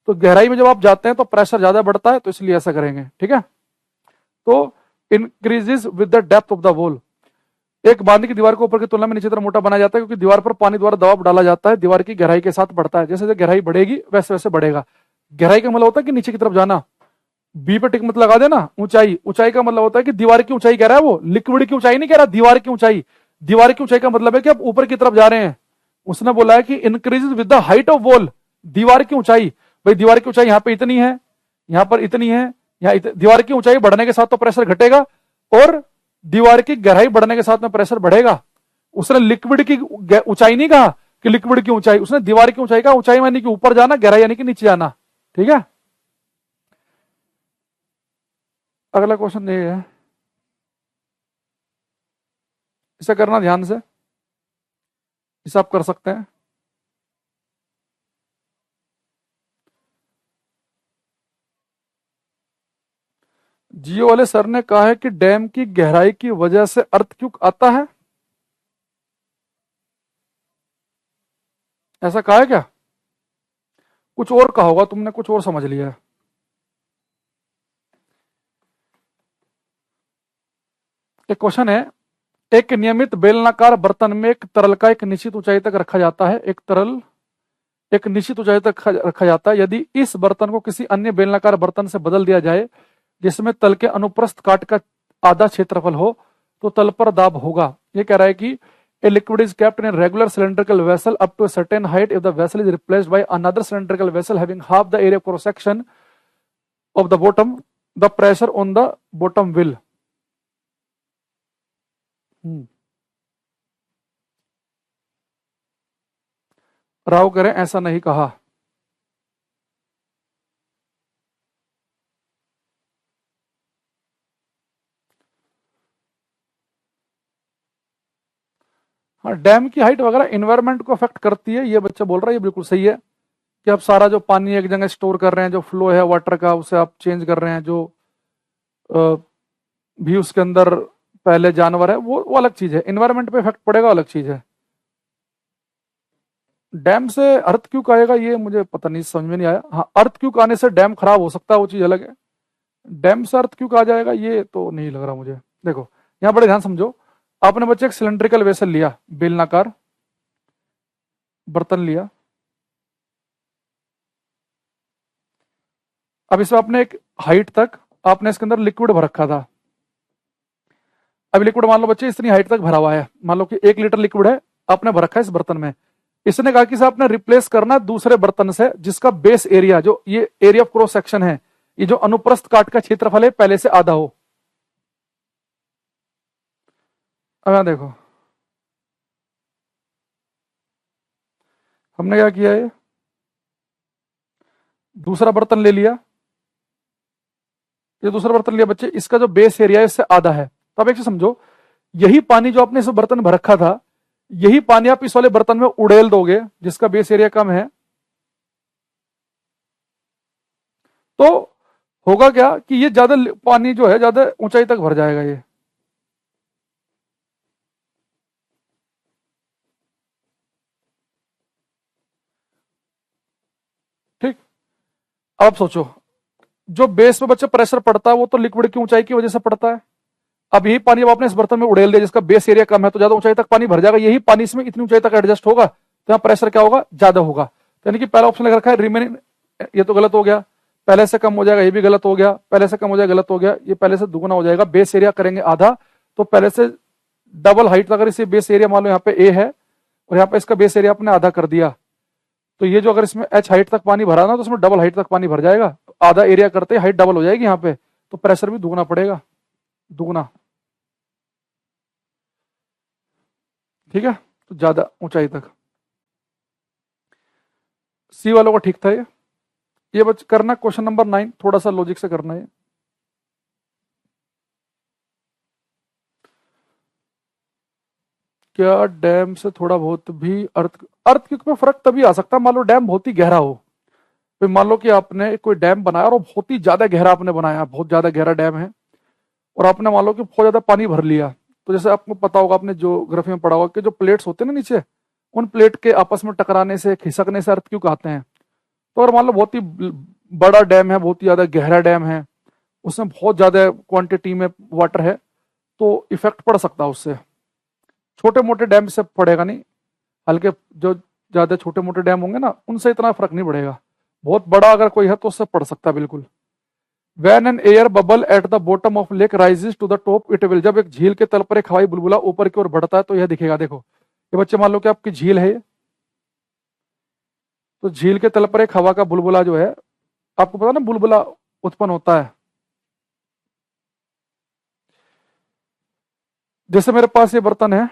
तो गहराई में जब आप जाते हैं तो प्रेशर ज्यादा बढ़ता है, तो इसलिए ऐसा करेंगे। ठीक है, तो increases with the depth of the wall. एक बांध की दीवार को ऊपर की तुलना में नीचे तरफ मोटा बनाया जाता है क्योंकि दीवार पर पानी द्वारा दबाव डाला जाता है, दीवार की गहराई के साथ बढ़ता है। जैसे जैसे गहराई बढ़ेगी वैसे वैसे बढ़ेगा। गहराई का मतलब होता है कि नीचे की तरफ जाना। बी पे टिक मत लगा देना। ऊंचाई, ऊंचाई का मतलब होता है कि दीवार की ऊंचाई कह रहा है, वो लिक्विड की ऊंचाई नहीं कह रहा, दीवार की ऊंचाई। दीवार की ऊंचाई का मतलब है कि आप ऊपर की तरफ जा रहे हैं। उसने बोला है कि increases with the height of wall, दीवार की ऊंचाई। भाई दीवार की ऊंचाई यहाँ पे इतनी है, यहाँ पर इतनी है, दीवार की ऊंचाई बढ़ने के साथ तो प्रेशर घटेगा और दीवार की गहराई बढ़ने के साथ में प्रेशर बढ़ेगा। उसने लिक्विड की ऊंचाई नहीं कहा कि लिक्विड की ऊंचाई, उसने दीवार की ऊंचाई कहा। ऊंचाई यानी कि ऊपर जाना, गहराई यानी कि नीचे जाना। ठीक है, अगला क्वेश्चन ये है, इसे करना ध्यान से, इसे आप कर सकते हैं। जियो वाले सर ने कहा है कि डैम की गहराई की वजह से अर्थक्वेक आता है, ऐसा कहा है क्या? कुछ और कहा होगा, तुमने कुछ और समझ लिया है। एक क्वेश्चन है, एक नियमित बेलनाकार बर्तन में एक तरल का एक निश्चित ऊंचाई तक रखा जाता है, एक तरल एक निश्चित ऊंचाई तक रखा जाता है। यदि इस बर्तन को किसी अन्य बेलनाकार बर्तन से बदल दिया जाए जिसमें तल के अनुप्रस्थ काट का आधा क्षेत्रफल हो तो तल पर दाब होगा। ये कह रहा है कि a liquid is kept in a regular cylindrical vessel up to a certain height. If the vessel is replaced by another cylindrical vessel having half the area cross section of the bottom, the pressure on the bottom will Rao करें, ऐसा नहीं कहा। हाँ, डैम की हाइट वगैरह इन्वायरमेंट को अफेक्ट करती है, ये बच्चा बोल रहा है, ये बिल्कुल सही है। कि आप सारा जो पानी एक जगह स्टोर कर रहे हैं, जो फ्लो है वाटर का उसे आप चेंज कर रहे हैं, जो अ, भी उसके अंदर पहले जानवर है वो अलग चीज है, इन्वायरमेंट पे इफेक्ट पड़ेगा अलग चीज है। डैम से अर्थ क्यों आएगा ये मुझे पता नहीं, समझ में नहीं आया। हाँ, अर्थ क्यों आने से डैम खराब हो सकता है वो चीज अलग है। डैम से अर्थ क्यों आ जाएगा ये तो नहीं लग रहा मुझे। देखो यहाँ बड़े ध्यान समझो, आपने बच्चे एक सिलेंड्रिकल वेसल लिया, बेलनाकार बर्तन लिया। अब इसमें आपने एक हाइट तक आपने इसके अंदर लिक्विड भर रखा था। अब लिक्विड मान लो बच्चे इतनी हाइट तक भरा हुआ है, मान लो कि 1 लीटर लिक्विड है आपने भर रखा है इस बर्तन में। इसने कहा कि इसे आपने रिप्लेस करना दूसरे बर्तन से जिसका बेस एरिया, जो ये एरिया ऑफ क्रॉस सेक्शन है, ये जो अनुप्रस्थ काट का क्षेत्रफल है पहले से आधा हो। अब यहां देखो हमने क्या किया है, दूसरा बर्तन ले लिया। ये दूसरा बर्तन लिया बच्चे, इसका जो बेस एरिया है इससे आधा है। तो अब एक चीज समझो, यही पानी जो आपने इस बर्तन में भर रखा था, यही पानी आप इस वाले बर्तन में उड़ेल दोगे जिसका बेस एरिया कम है, तो होगा क्या कि ये ज्यादा पानी जो है ज्यादा ऊंचाई तक भर जाएगा ये। ठीक। अब सोचो, जो बेस पे बच्चे प्रेशर पड़ता है वो तो लिक्विड की ऊंचाई की वजह से पड़ता है। अब यही पानी जब आपने इस बर्तन में उड़ेल दिया जिसका बेस एरिया कम है, तो ज्यादा ऊंचाई तक पानी भर जाएगा, यही पानी इसमें इतनी ऊंचाई तक एडजस्ट होगा, तो यहाँ प्रेशर क्या होगा, ज्यादा होगा। तो यानी कि पहला ऑप्शन लग रखा है रिमेनिंग, ये तो गलत हो गया। पहले से कम हो जाएगा, ये भी गलत हो गया। पहले से कम हो जाएगा, गलत हो गया। ये पहले से दुगना हो जाएगा, बेस एरिया करेंगे आधा, तो पहले से डबल हाइट। अगर इसे बेस एरिया मान लो यहाँ पे ए है और यहाँ पे इसका बेस एरिया आपने आधा कर दिया, तो ये जो अगर इसमें एच हाइट तक पानी भरा ना तो इसमें डबल हाइट तक पानी भर जाएगा। आधा एरिया करते हाइट डबल हो जाएगी यहाँ पे, तो प्रेशर भी दुगना पड़ेगा, दुगना। ठीक है, तो ज्यादा ऊंचाई तक। सी वालों का ठीक था ये बच करना क्वेश्चन नंबर 9, थोड़ा सा लॉजिक से करना है। क्या डैम से थोड़ा बहुत भी अर्थ अर्थ में फर्क तभी आ सकता है मान लो डैम बहुत ही गहरा हो। फिर मान लो कि आपने कोई डैम बनाया और वो बहुत ही ज्यादा गहरा आपने बनाया, बहुत ज्यादा गहरा डैम है, और आपने मान लो कि बहुत ज्यादा पानी भर लिया। तो जैसे आपको पता होगा, आपने ज्योग्राफी में पढ़ा होगा कि जो प्लेट्स होते हैं ना नीचे, उन प्लेट के आपस में टकराने से, खिसकने से अर्थ क्यों कहते हैं। तो अगर मान लो बहुत ही बड़ा डैम है, बहुत ही ज्यादा गहरा डैम है, उसमें बहुत ज्यादा क्वांटिटी में वाटर है, तो इफेक्ट पड़ सकता है उससे। छोटे मोटे डैम से पड़ेगा नहीं, हल्के जो ज्यादा छोटे मोटे डैम होंगे ना उनसे इतना फर्क नहीं पड़ेगा। बहुत बड़ा अगर कोई है तो उससे पड़ सकता है बिल्कुल। When an air bubble at the bottom of lake rises to the top it will, जब एक झील के तल पर एक हवाई बुलबुला ऊपर की ओर बढ़ता है तो यह दिखेगा। देखो ये बच्चे मान लो कि आपकी झील है, तो झील के तल पर एक हवा का बुलबुला जो है, आपको पता ना बुलबुला उत्पन्न होता है। जैसे मेरे पास ये बर्तन है,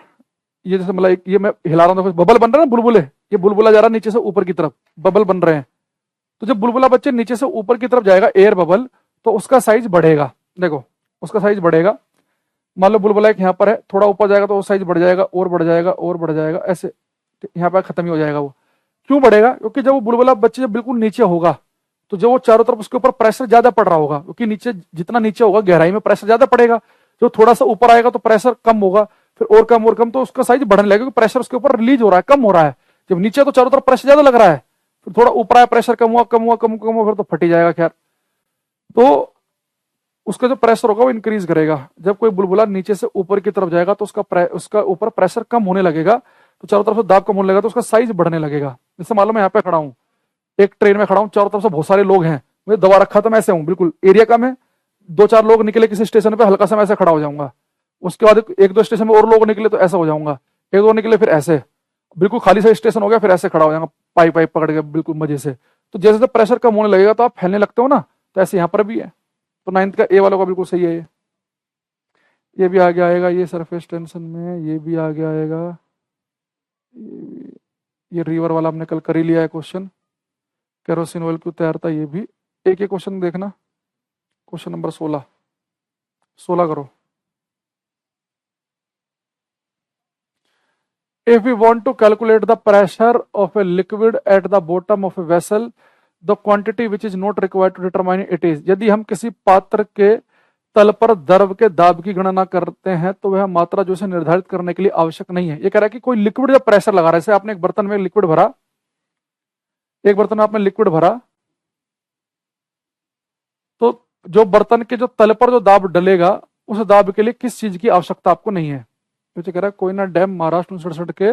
ये जैसे मतलब ये मैं हिला रहा हूँ, बबल बन रहा है ना बुलबुले, ये बुलबुला जा रहा है नीचे से ऊपर की तरफ, बबल बन रहे हैं। तो जब बुलबुला बच्चे नीचे से ऊपर की तरफ जाएगा एयर बबल, तो उसका साइज बढ़ेगा। देखो उसका साइज बढ़ेगा। मान लो बुलबुला एक यहाँ पर है, थोड़ा ऊपर जाएगा तो वो साइज बढ़ जाएगा, और बढ़ जाएगा, और बढ़ जाएगा, ऐसे यहाँ पर खत्म ही हो जाएगा वो। क्यों बढ़ेगा, क्योंकि जब वो बुलबुला बच्चे जब बिल्कुल नीचे होगा, तो जब वो चारों तरफ उसके ऊपर प्रेशर ज्यादा पड़ रहा होगा, क्योंकि नीचे जितना नीचे होगा गहराई में प्रेशर ज्यादा पड़ेगा। जो थोड़ा सा ऊपर आएगा तो प्रेशर कम होगा, फिर और कम और कम, तो उसका साइज बढ़ने लगेगा, क्योंकि प्रेशर उसके ऊपर रिलीज हो रहा है, कम हो रहा है। जब नीचे तो चारों तरफ प्रेशर ज्यादा लग रहा है, फिर थोड़ा ऊपर आया प्रेशर कम हुआ, कम हुआ, कम कम हुआ, फिर तो फट ही जाएगा। खैर, तो उसका जो प्रेशर होगा वो इंक्रीज करेगा। जब कोई बुलबुला नीचे से ऊपर की तरफ जाएगा तो उसका ऊपर प्रेशर कम होने लगेगा, तो चारों तरफ से दाब कम होने लगेगा, तो उसका साइज बढ़ने लगेगा। जैसे मान लो मैं यहाँ पे खड़ा हूँ, एक ट्रेन में खड़ा हूँ, चारों तरफ से बहुत सारे लोग हैं, मुझे दबा रखा था, मैं ऐसे हूँ, बिल्कुल एरिया कम है, दो चार लोग निकले किसी स्टेशन पे, हल्का सा मैं ऐसे खड़ा हो जाऊंगा। उसके बाद एक दो स्टेशन में और लोग निकले तो ऐसा हो जाऊंगा, एक दो निकले फिर ऐसे, बिल्कुल खाली सा स्टेशन हो गया फिर ऐसे खड़ा हो जाऊंगा, पाइप पाइप पकड़ के बिल्कुल मजे से। तो जैसे जैसे प्रेशर कम होने लगेगा तो आप फैलने लगते हो ना, तो ऐसे यहाँ पर भी है। तो 9th का ए वालों का बिल्कुल सही है ये भी आगे आएगा, ये सरफेस टेंशन में, ये भी आगे आएगा। ये रिवर वाला हमने कल कर ही लिया है क्वेश्चन, केरोसिन ऑयल क्यों तैयार था, ये भी। एक एक क्वेश्चन देखना, क्वेश्चन नंबर 16, 16 करो। If we want to calculate the pressure of a liquid at the bottom of a vessel, the quantity which is not required to determine it is, यदि हम किसी पात्र के तल पर द्रव के दाब की गणना करते हैं तो वह मात्रा जो है निर्धारित करने के लिए आवश्यक नहीं है। ये कह रहा है कि कोई लिक्विड जब प्रेशर लगा रहा है, जैसे आपने एक बर्तन में लिक्विड भरा, एक बर्तन में आपने लिक्विड भरा, तो जो बर्तन के जो तल पर जो दाब डलेगा उस दाब के लिए किस चीज की आवश्यकता आपको नहीं है। तो कह रहा है कोयना डैम महाराष्ट्र 1967 के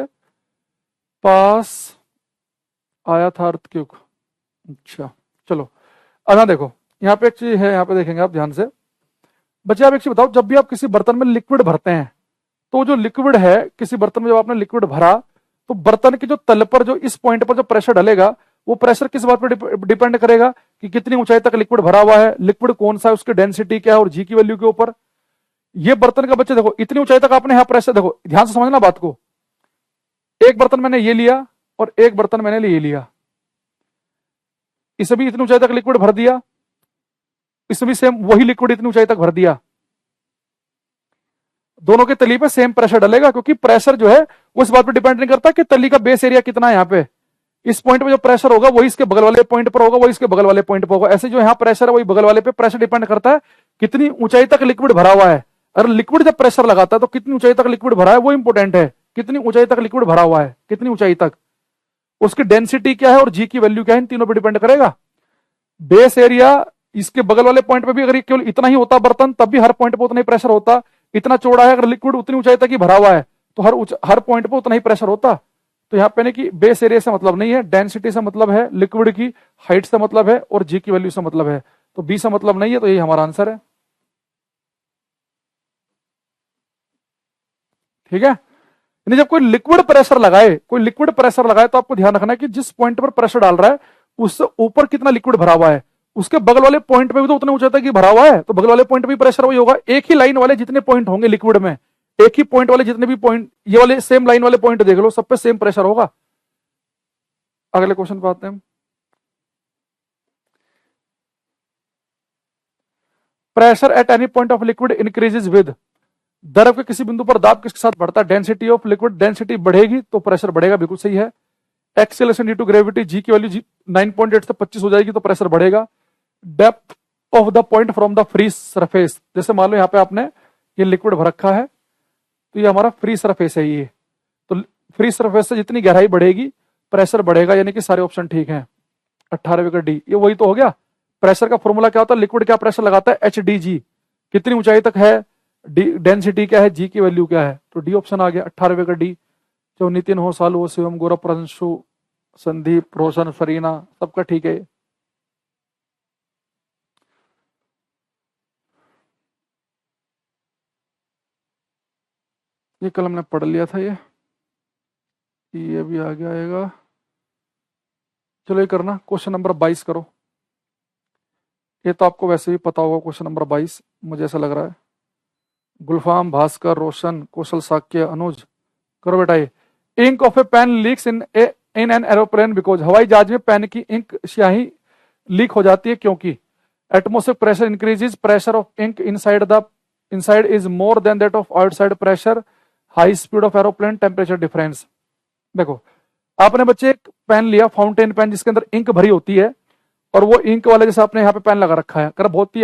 पास आया था अर्थक्वेक। अच्छा चलो अगला देखो, यहाँ पे एक चीज है, यहाँ पे देखेंगे आप ध्यान से। बच्चे आप एक चीज बताओ, जब भी आप किसी बर्तन में लिक्विड भरते हैं तो जो लिक्विड है किसी बर्तन में जब आपने लिक्विड भरा तो बर्तन के जो तल पर जो इस पॉइंट पर जो प्रेशर डलेगा वो प्रेशर किस बात पर डिपेंड करेगा कि कितनी ऊंचाई तक लिक्विड भरा हुआ है, लिक्विड कौन सा है, उसकी डेंसिटी क्या है और जी की वैल्यू के ऊपर। ये बर्तन का बच्चे देखो इतनी ऊंचाई तक आपने यहाँ प्रेशर, देखो ध्यान से समझना बात को, एक बर्तन मैंने ये लिया और एक बर्तन मैंने ये लिया, इसे भी इतनी ऊंचाई तक लिक्विड भर दिया, इसमें भी सेम वही लिक्विड इतनी ऊंचाई तक भर दिया, दोनों के तली पे सेम प्रेशर डलेगा क्योंकि प्रेशर जो है वो इस बात पे डिपेंड नहीं करता कि तली का बेस एरिया कितना है। यहाँ पे इस पॉइंट पे जो प्रेशर होगा वही इसके बगल वाले पॉइंट पर होगा, वही इसके बगल वाले पॉइंट पर होगा। ऐसे जो यहाँ प्रेशर है वही बगल वाले पे प्रेशर डिपेंड करता है कितनी ऊंचाई तक लिक्विड भरा हुआ है। अगर लिक्विड जब प्रेशर लगाता है तो कितनी ऊंचाई तक लिक्विड भरा है वो इंपॉर्टेंट है, कितनी ऊंचाई तक लिक्विड भरा हुआ है, कितनी ऊंचाई तक, उसकी डेंसिटी क्या है और जी की वैल्यू क्या है, इन तीनों पर डिपेंड करेगा। बेस एरिया इसके बगल वाले पॉइंट पे भी अगर केवल इतना ही होता बर्तन तब भी हर पॉइंट पे उतना ही प्रेशर होता, इतना चौड़ा है अगर लिक्विड उतनी ऊंचाई तक ही भरा हुआ है तो हर पॉइंट पे उतना ही प्रेशर होता। तो यहाँ पे कि बेस एरिया से मतलब नहीं है, डेंसिटी से मतलब है, लिक्विड की हाइट से मतलब है और जी की वैल्यू से मतलब है, तो बी से मतलब नहीं है, तो यही हमारा आंसर है। ठीक है, यानी जब कोई लिक्विड प्रेशर लगाए, कोई लिक्विड प्रेशर लगाए तो आपको ध्यान रखना है कि जिस पॉइंट पर प्रेशर डाल रहा है उससे ऊपर कितना लिक्विड भरा हुआ है, उसके बगल वाले पॉइंट पे भी तो उतना ऊंचाई तक ही भरा हुआ है, तो बगल वाले पॉइंट पे भी प्रेशर वही होगा। एक ही लाइन वाले जितने पॉइंट होंगे लिक्विड में, एक ही पॉइंट वाले जितने भी पॉइंट, ये वाले सेम लाइन वाले पॉइंट देख लो, सब पे सेम प्रेशर होगा। अगले क्वेश्चन पे आते हैं। Pressure at any point of liquid increases with, द्रव के किसी बिंदु पर दाब किसके साथ बढ़ता है, डेंसिटी ऑफ लिक्विड, डेंसिटी बढ़ेगी तो प्रेशर बढ़ेगा, बिल्कुल सही है। एक्सेलरेशन ड्यू टू ग्रेविटी, जी की वैल्यू 9.8 से 25 हो जाएगी तो प्रेशर बढ़ेगा। Depth of the point from the free surface, जैसे मान लो यहाँ पे आपने ये लिक्विड भर रखा है तो ये हमारा फ्री सरफेस है, ये तो फ्री सरफेस से जितनी गहराई बढ़ेगी प्रेशर बढ़ेगा, यानी कि सारे ऑप्शन ठीक हैं। 18 का डी, ये वही तो हो गया। प्रेशर का फॉर्मूला क्या होता है, लिक्विड क्या प्रेशर लगाता है, एच डी जी, कितनी ऊंचाई तक है, डेंसिटी क्या है, जी की वैल्यू क्या है, तो डी ऑप्शन आ गया 18 का डी। जो नितिन हो, सालू हो, शिवम, गौरव, प्रंशु, संदीप, रोशन, फरीना, सबका ठीक है। ये कल हमने पढ़ लिया था, ये भी आ गया आएगा। चलो ये करना, क्वेश्चन नंबर 22 करो। ये तो आपको वैसे भी पता होगा क्वेश्चन नंबर 22, मुझे ऐसा लग रहा है। गुलफाम, भास्कर, रोशन, कौशल, साक्य, अनुज, करो बेटा। ये ink of a pen leaks in an aeroplane because, हवाई जहाज में पेन की इंक स्याही लीक हो जाती है क्योंकि atmospheric pressure increases, pressure of ink inside is more than that of outside pressure, high speed of aeroplane, temperature difference. देखो आपने बच्चे एक पेन लिया, फाउंटेन पेन, जिसके अंदर इंक भरी होती है, और वो इंक वाले जैसे आपने यहाँ पे पेन लगा रखा है, अगर बहुत ही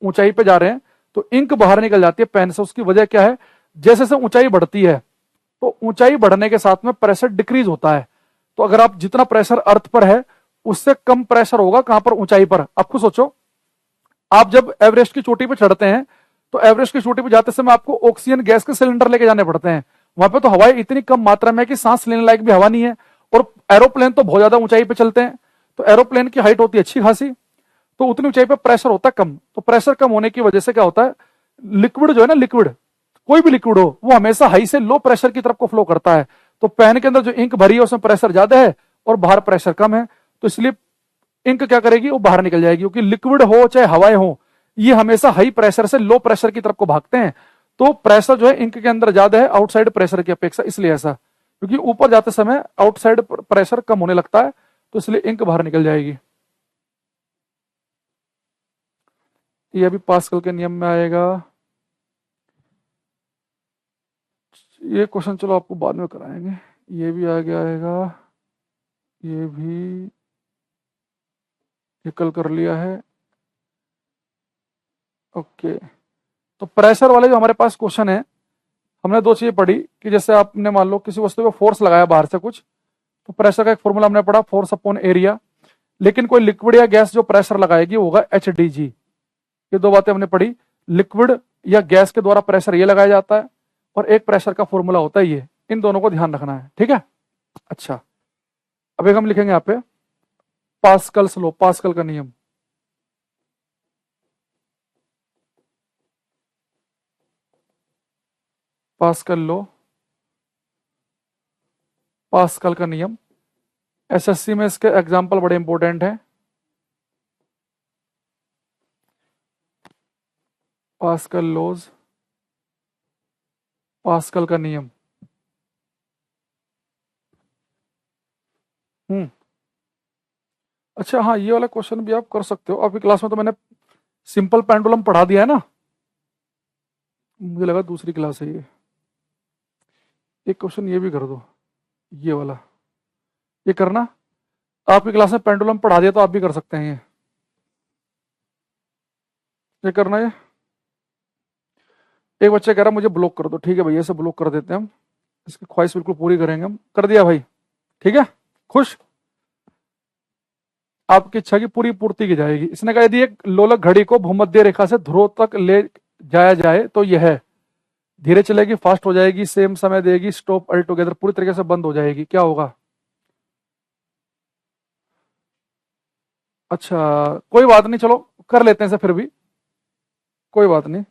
ऊंचाई पे जा रहे हैं तो इंक बाहर निकल जाती है पेन से। उसकी वजह क्या है, जैसे जैसे ऊंचाई बढ़ती है तो ऊंचाई बढ़ने के साथ में प्रेशर डिक्रीज होता है। तो अगर आप जितना प्रेशर अर्थ पर है उससे कम प्रेशर होगा कहां पर, ऊंचाई पर। आपको सोचो, आप जब एवरेस्ट की चोटी पर चढ़ते हैं तो एवरेस्ट की चोटी पर जाते समय आपको ऑक्सीजन गैस के सिलेंडर लेके जाने पड़ते हैं, वहां पे तो हवा इतनी कम मात्रा में है कि सांस लेने लायक भी हवा नहीं है, और एरोप्लेन तो बहुत ज्यादा ऊंचाई पे चलते हैं, तो एरोप्लेन की हाइट होती है अच्छी खासी, तो उतनी ऊंचाई पे प्रेशर होता है कम। तो प्रेशर कम होने की वजह से क्या होता है, लिक्विड जो है ना, लिक्विड कोई भी लिक्विड हो वो हमेशा हाई से लो प्रेशर की तरफ को फ्लो करता है। तो पेन के अंदर जो इंक भरी है उसमें प्रेशर ज्यादा है और बाहर प्रेशर कम है, तो इसलिए इंक क्या करेगी, वो बाहर निकल जाएगी, क्योंकि लिक्विड हो चाहे हवाएं हो ये हमेशा हाई प्रेशर से लो प्रेशर की तरफ को भागते हैं। तो प्रेशर जो है इंक के अंदर ज्यादा है आउटसाइड प्रेशर की अपेक्षा, इसलिए ऐसा, क्योंकि ऊपर जाते समय आउटसाइड प्रेशर कम होने लगता है, तो इसलिए इंक बाहर निकल जाएगी। ये अभी पास्कल के नियम में आएगा। ये क्वेश्चन चलो आपको बाद में कराएंगे, ये भी आ गया आएगा, ये भी, ये कल कर लिया है। ओके, तो प्रेशर वाले जो हमारे पास क्वेश्चन है, हमने दो चीजें पढ़ी कि जैसे आपने मान लो किसी वस्तु पे फोर्स लगाया बाहर से कुछ, तो प्रेशर का एक फॉर्मूला हमने पढ़ा, फोर्स अपॉन एरिया। लेकिन कोई लिक्विड या गैस जो प्रेशर लगाएगी वो होगा HDG। ये दो बातें हमने पढ़ी, लिक्विड या गैस के द्वारा प्रेशर ये लगाया जाता है, और एक प्रेशर का फॉर्मूला होता है ये। इन दोनों को ध्यान रखना है, ठीक है। अच्छा, अब एक हम लिखेंगे यहाँ पे पास्कल्स लॉ, पास्कल का नियम। पास्कल लॉ, पास्कल का नियम। SSC में इसके एग्जाम्पल बड़े इंपॉर्टेंट हैं। पास्कल लॉज, पास्कल का नियम। अच्छा हाँ, ये वाला क्वेश्चन भी आप कर सकते हो। आपकी क्लास में तो मैंने सिंपल पेंडुलम पढ़ा दिया है ना, मुझे लगा दूसरी क्लास है ये। एक क्वेश्चन ये भी कर दो, ये वाला, ये करना। आपकी क्लास में पेंडुलम पढ़ा दिया तो आप भी कर सकते हैं ये करना। ये एक बच्चा कह रहा मुझे ब्लॉक कर दो, ठीक है भैया, इसे ब्लॉक कर देते हैं हम, इसकी ख्वाहिश बिल्कुल पूरी करेंगे हम। कर दिया भाई, ठीक है, खुश, आपकी इच्छा की पूरी पूर्ति की जाएगी। इसने कहा यदि एक लोलक घड़ी को भूमध्य रेखा से ध्रुव तक ले जाया जाए तो यह धीरे चलेगी, फास्ट हो जाएगी, सेम समय देगी, स्टॉप ऑल टुगेदर, पूरी तरीके से बंद हो जाएगी, क्या होगा? अच्छा, कोई बात नहीं, चलो कर लेते हैं इसे फिर भी, कोई बात नहीं।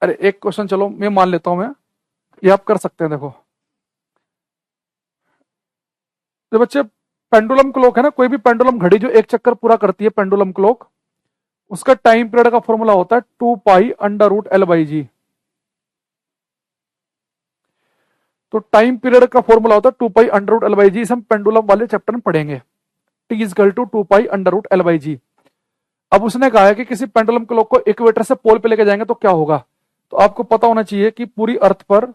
अरे एक क्वेश्चन चलो मैं मान लेता हूं मैं, ये आप कर सकते हैं। देखो तो बच्चे, पेंडुलम क्लॉक है ना, कोई भी पेंडुलम घड़ी जो एक चक्कर पूरा करती है, पेंडुलम क्लॉक, उसका टाइम पीरियड का फॉर्मूला होता है 2π√L/G। तो टाइम पीरियड का फॉर्मूला होता है 2π√L/G। इसे हम पेंडुलम वाले चैप्टर में पढ़ेंगे, T = 2π√L/G। अब उसने कहा है कि किसी पेंडुलम क्लॉक को इक्वेटर से पोल पे लेके जाएंगे तो क्या होगा। तो आपको पता होना चाहिए कि पूरी अर्थ पर,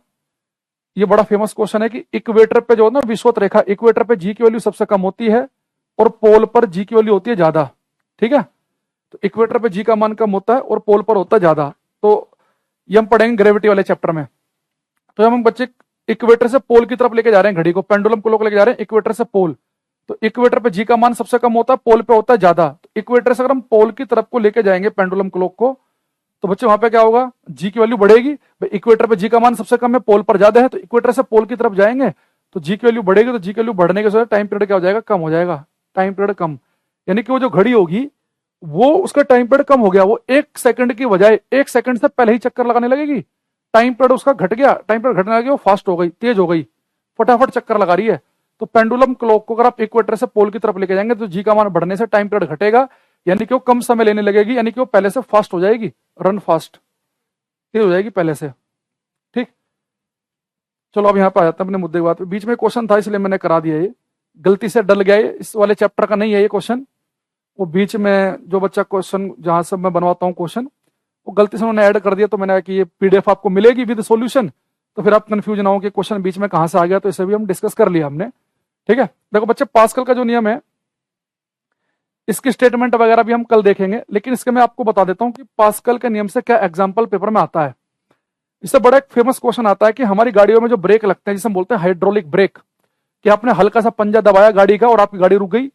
ये बड़ा फेमस क्वेश्चन है कि इक्वेटर पे जो है ना विषुवत रेखा, इक्वेटर पे जी की वैल्यू सबसे कम होती है और पोल पर जी की वैल्यू होती है ज्यादा, ठीक है। तो इक्वेटर पे जी का मान कम होता है और पोल पर होता है ज्यादा। तो ये हम पढ़ेंगे ग्रेविटी वाले चैप्टर में। तो हम बच्चे इक्वेटर से पोल की तरफ लेके जा रहे हैं घड़ी को, पेंडुलम क्लॉक लेके जा रहे हैं इक्वेटर से पोल। तो इक्वेटर पे जी का मान सबसे कम होता है, पोल पे होता है ज्यादा। तो इक्वेटर से अगर हम पोल की तरफ को लेके जाएंगे पेंडुलम क्लॉक को, तो बच्चे वहां पे क्या होगा, जी की वैल्यू बढ़ेगी। इक्वेटर पे जी का मान सबसे कम है, पोल पर ज्यादा है, तो इक्वेटर से पोल की तरफ जाएंगे तो जी की वैल्यू बढ़ेगी। तो जी की वैल्यू बढ़ने के साथ टाइम पीरियड क्या हो जाएगा, कम हो जाएगा, टाइम पीरियड कम। यानी कि वो जो घड़ी होगी वो, उसका टाइम पीरियड कम हो गया, वो 1 सेकंड की बजाय 1 सेकंड से पहले ही चक्कर लगाने लगेगी। टाइम पीरियड उसका घट गया, टाइम पीरियड घटने लगी, वो फास्ट हो गई, तेज हो गई, फटाफट चक्कर लगा रही है। तो पेंडुलम क्लॉक को अगर आप इक्वेटर से पोल की तरफ लेके जाएंगे तो जी का मान बढ़ने से टाइम पीरियड घटेगा, यानी कि वो कम समय लेने लगेगी, यानी कि वो पहले से फास्ट हो जाएगी, रन फास्ट, तेज हो जाएगी पहले से, ठीक। चलो अब यहाँ पे आ जाते हैं अपने मुद्दे की बात पे। बीच में क्वेश्चन था इसलिए मैंने करा दिया, ये गलती से डल गया, ये इस वाले चैप्टर का नहीं है ये क्वेश्चन। वो बीच में जो बच्चा क्वेश्चन जहां से मैं बनवाता हूँ क्वेश्चन, वो गलती से उन्होंने ऐड कर दिया, तो मैंने कि ये PDF आपको मिलेगी विद सॉल्यूशन, तो फिर आप कंफ्यूज ना हो कि क्वेश्चन बीच में कहां से आ गया। तो इसे भी हम डिस्कस कर लिया हमने, ठीक है। देखो बच्चे, पास्कल का जो नियम है, इसकी स्टेटमेंट वगैरह भी हम कल देखेंगे, लेकिन इसके मैं आपको बता देता हूं कि पास्कल के नियम से क्या एग्जाम्पल पेपर में आता है। इससे बड़ा एक फेमस क्वेश्चन आता है कि हमारी गाड़ियों में जो ब्रेक लगते हैं, जिसे हम बोलते हैं हाइड्रोलिक ब्रेक, कि आपने हल्का सा पंजा दबाया गाड़ी का और आपकी गाड़ी रुक गई।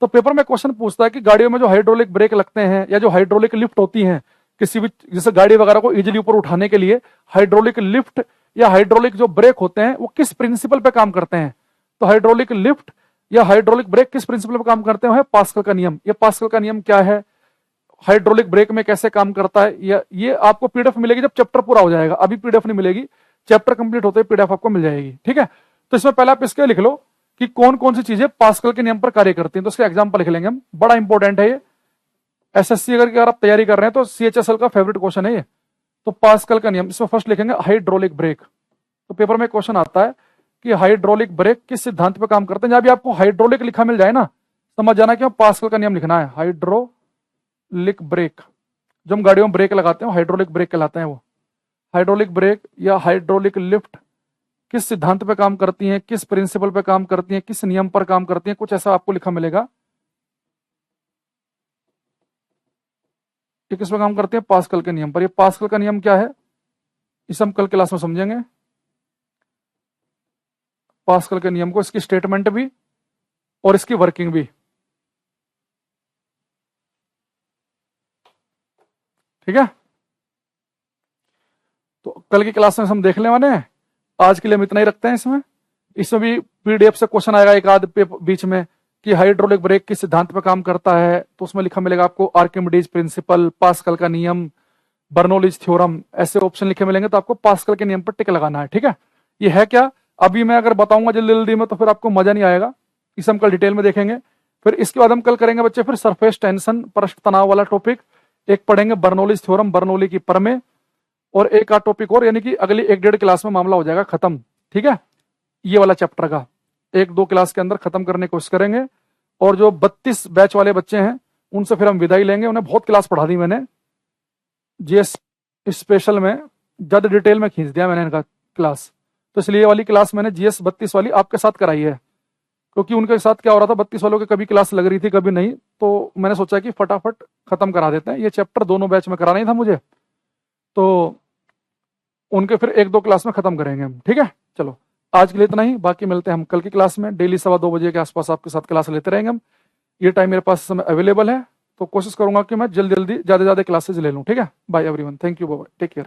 तो पेपर में क्वेश्चन पूछता है कि गाड़ियों में जो हाइड्रोलिक ब्रेक लगते हैं या जो हाइड्रोलिक लिफ्ट होती हैं, किसी भी जैसे गाड़ी वगैरह को इजीली ऊपर उठाने के लिए हाइड्रोलिक लिफ्ट या हाइड्रोलिक जो ब्रेक होते हैं वो किस प्रिंसिपल पे काम करते हैं। तो हाइड्रोलिक लिफ्ट या हाइड्रोलिक ब्रेक किस प्रिंसिपल पे काम करते हैं, पास्कल का नियम। ये पास्कल का नियम क्या है, हाइड्रोलिक ब्रेक में कैसे काम करता है, ये आपको PDF मिलेगी जब चैप्टर पूरा हो जाएगा, अभी PDF नहीं मिलेगी, चैप्टर कंप्लीट होते ही PDF आपको मिल जाएगी, ठीक है। तो इसमें पहले आप इसके लिख लो कि कौन कौन सी चीजें पास्कल के नियम पर कार्य करती हैं। तो इसके एग्जाम्पल लिख लेंगे हम, बड़ा इंपॉर्टेंट है ये। SSC अगर आप तैयारी कर रहे हैं तो CHSL का फेवरेट क्वेश्चन है ये। तो पास्कल का नियम, इसमें फर्स्ट लिखेंगे हाइड्रोलिक ब्रेक। तो पेपर में क्वेश्चन आता है कि हाइड्रोलिक ब्रेक किस सिद्धांत पर काम करते हैं। जहां भी आपको हाइड्रोलिक लिखा मिल जाए ना, समझ जाना कि पास्कल का नियम लिखना है, हाइड्रोलिक ब्रेक। जो हम गाड़ियों में ब्रेक लगाते हैं हाइड्रोलिक ब्रेक कहलाते हैं। वो हाइड्रोलिक ब्रेक या हाइड्रोलिक लिफ्ट किस सिद्धांत पे काम करती हैं, किस प्रिंसिपल पे काम करती हैं, किस नियम पर काम करती हैं, कुछ ऐसा आपको लिखा मिलेगा। ये किस पे काम करते हैं? पास्कल के नियम पर। ये पास्कल का नियम क्या है इसे हम कल क्लास में समझेंगे। पास्कल के नियम को, इसकी स्टेटमेंट भी और इसकी वर्किंग भी। ठीक है, तो कल की क्लास में हम देख ले वाले हैं। आज के लिए हम इतना ही रखते हैं। इसमें भी पीडीएफ से क्वेश्चन आएगा एक आध पे बीच में कि हाइड्रोलिक ब्रेक किस सिद्धांत पर काम करता है, तो उसमें लिखा मिलेगा आपको आर्किमिडीज प्रिंसिपल, पास्कल का नियम, बर्नौलीज थ्योरम, ऐसे ऑप्शन लिखे मिलेंगे। तो आपको पास्कल के नियम पर टिक लगाना है। ठीक है, ये है क्या अभी मैं अगर बताऊंगा जल्दी जल्दी में तो फिर आपको मजा नहीं आएगा। इसे हम कल डिटेल में देखेंगे। फिर इसके बाद हम कल करेंगे बच्चे फिर सरफेस टेंशन, पृष्ठ तनाव वाला टॉपिक। एक पढ़ेंगे बर्नौलीज थ्योरम, बर्नौली की प्रमेय, और एक आध टॉपिक और, यानी कि अगली 1-1.5 क्लास में मामला हो जाएगा खत्म। ठीक है, ये वाला चैप्टर का 1-2 क्लास के अंदर खत्म करने की कोशिश करेंगे। और जो 32 बैच वाले बच्चे हैं उनसे फिर हम विदाई लेंगे। उन्हें बहुत क्लास पढ़ा दी मैंने, जीएस स्पेशल में ज्यादा डिटेल में खींच दिया मैंने इनका क्लास, तो इसलिए ये वाली क्लास मैंने जीएस 32 वाली आपके साथ कराई है। क्योंकि उनके साथ क्या हो रहा था, 32 वालों की कभी क्लास लग रही थी कभी नहीं, तो मैंने सोचा कि फटाफट खत्म करा देते हैं। ये चैप्टर दोनों बैच में कराना ही था मुझे, तो उनके फिर 1-2 क्लास में खत्म करेंगे हम। ठीक है, चलो आज के लिए इतना ही, बाकी मिलते हैं हम कल की क्लास में। डेली 2:15 बजे के आसपास आपके साथ क्लास लेते रहेंगे हम। ये टाइम मेरे पास समय अवेलेबल है, तो कोशिश करूंगा कि मैं जल्दी जल्दी ज्यादा क्लासेज ले लूँ। ठीक है, bye everyone, thank you, bye, take care.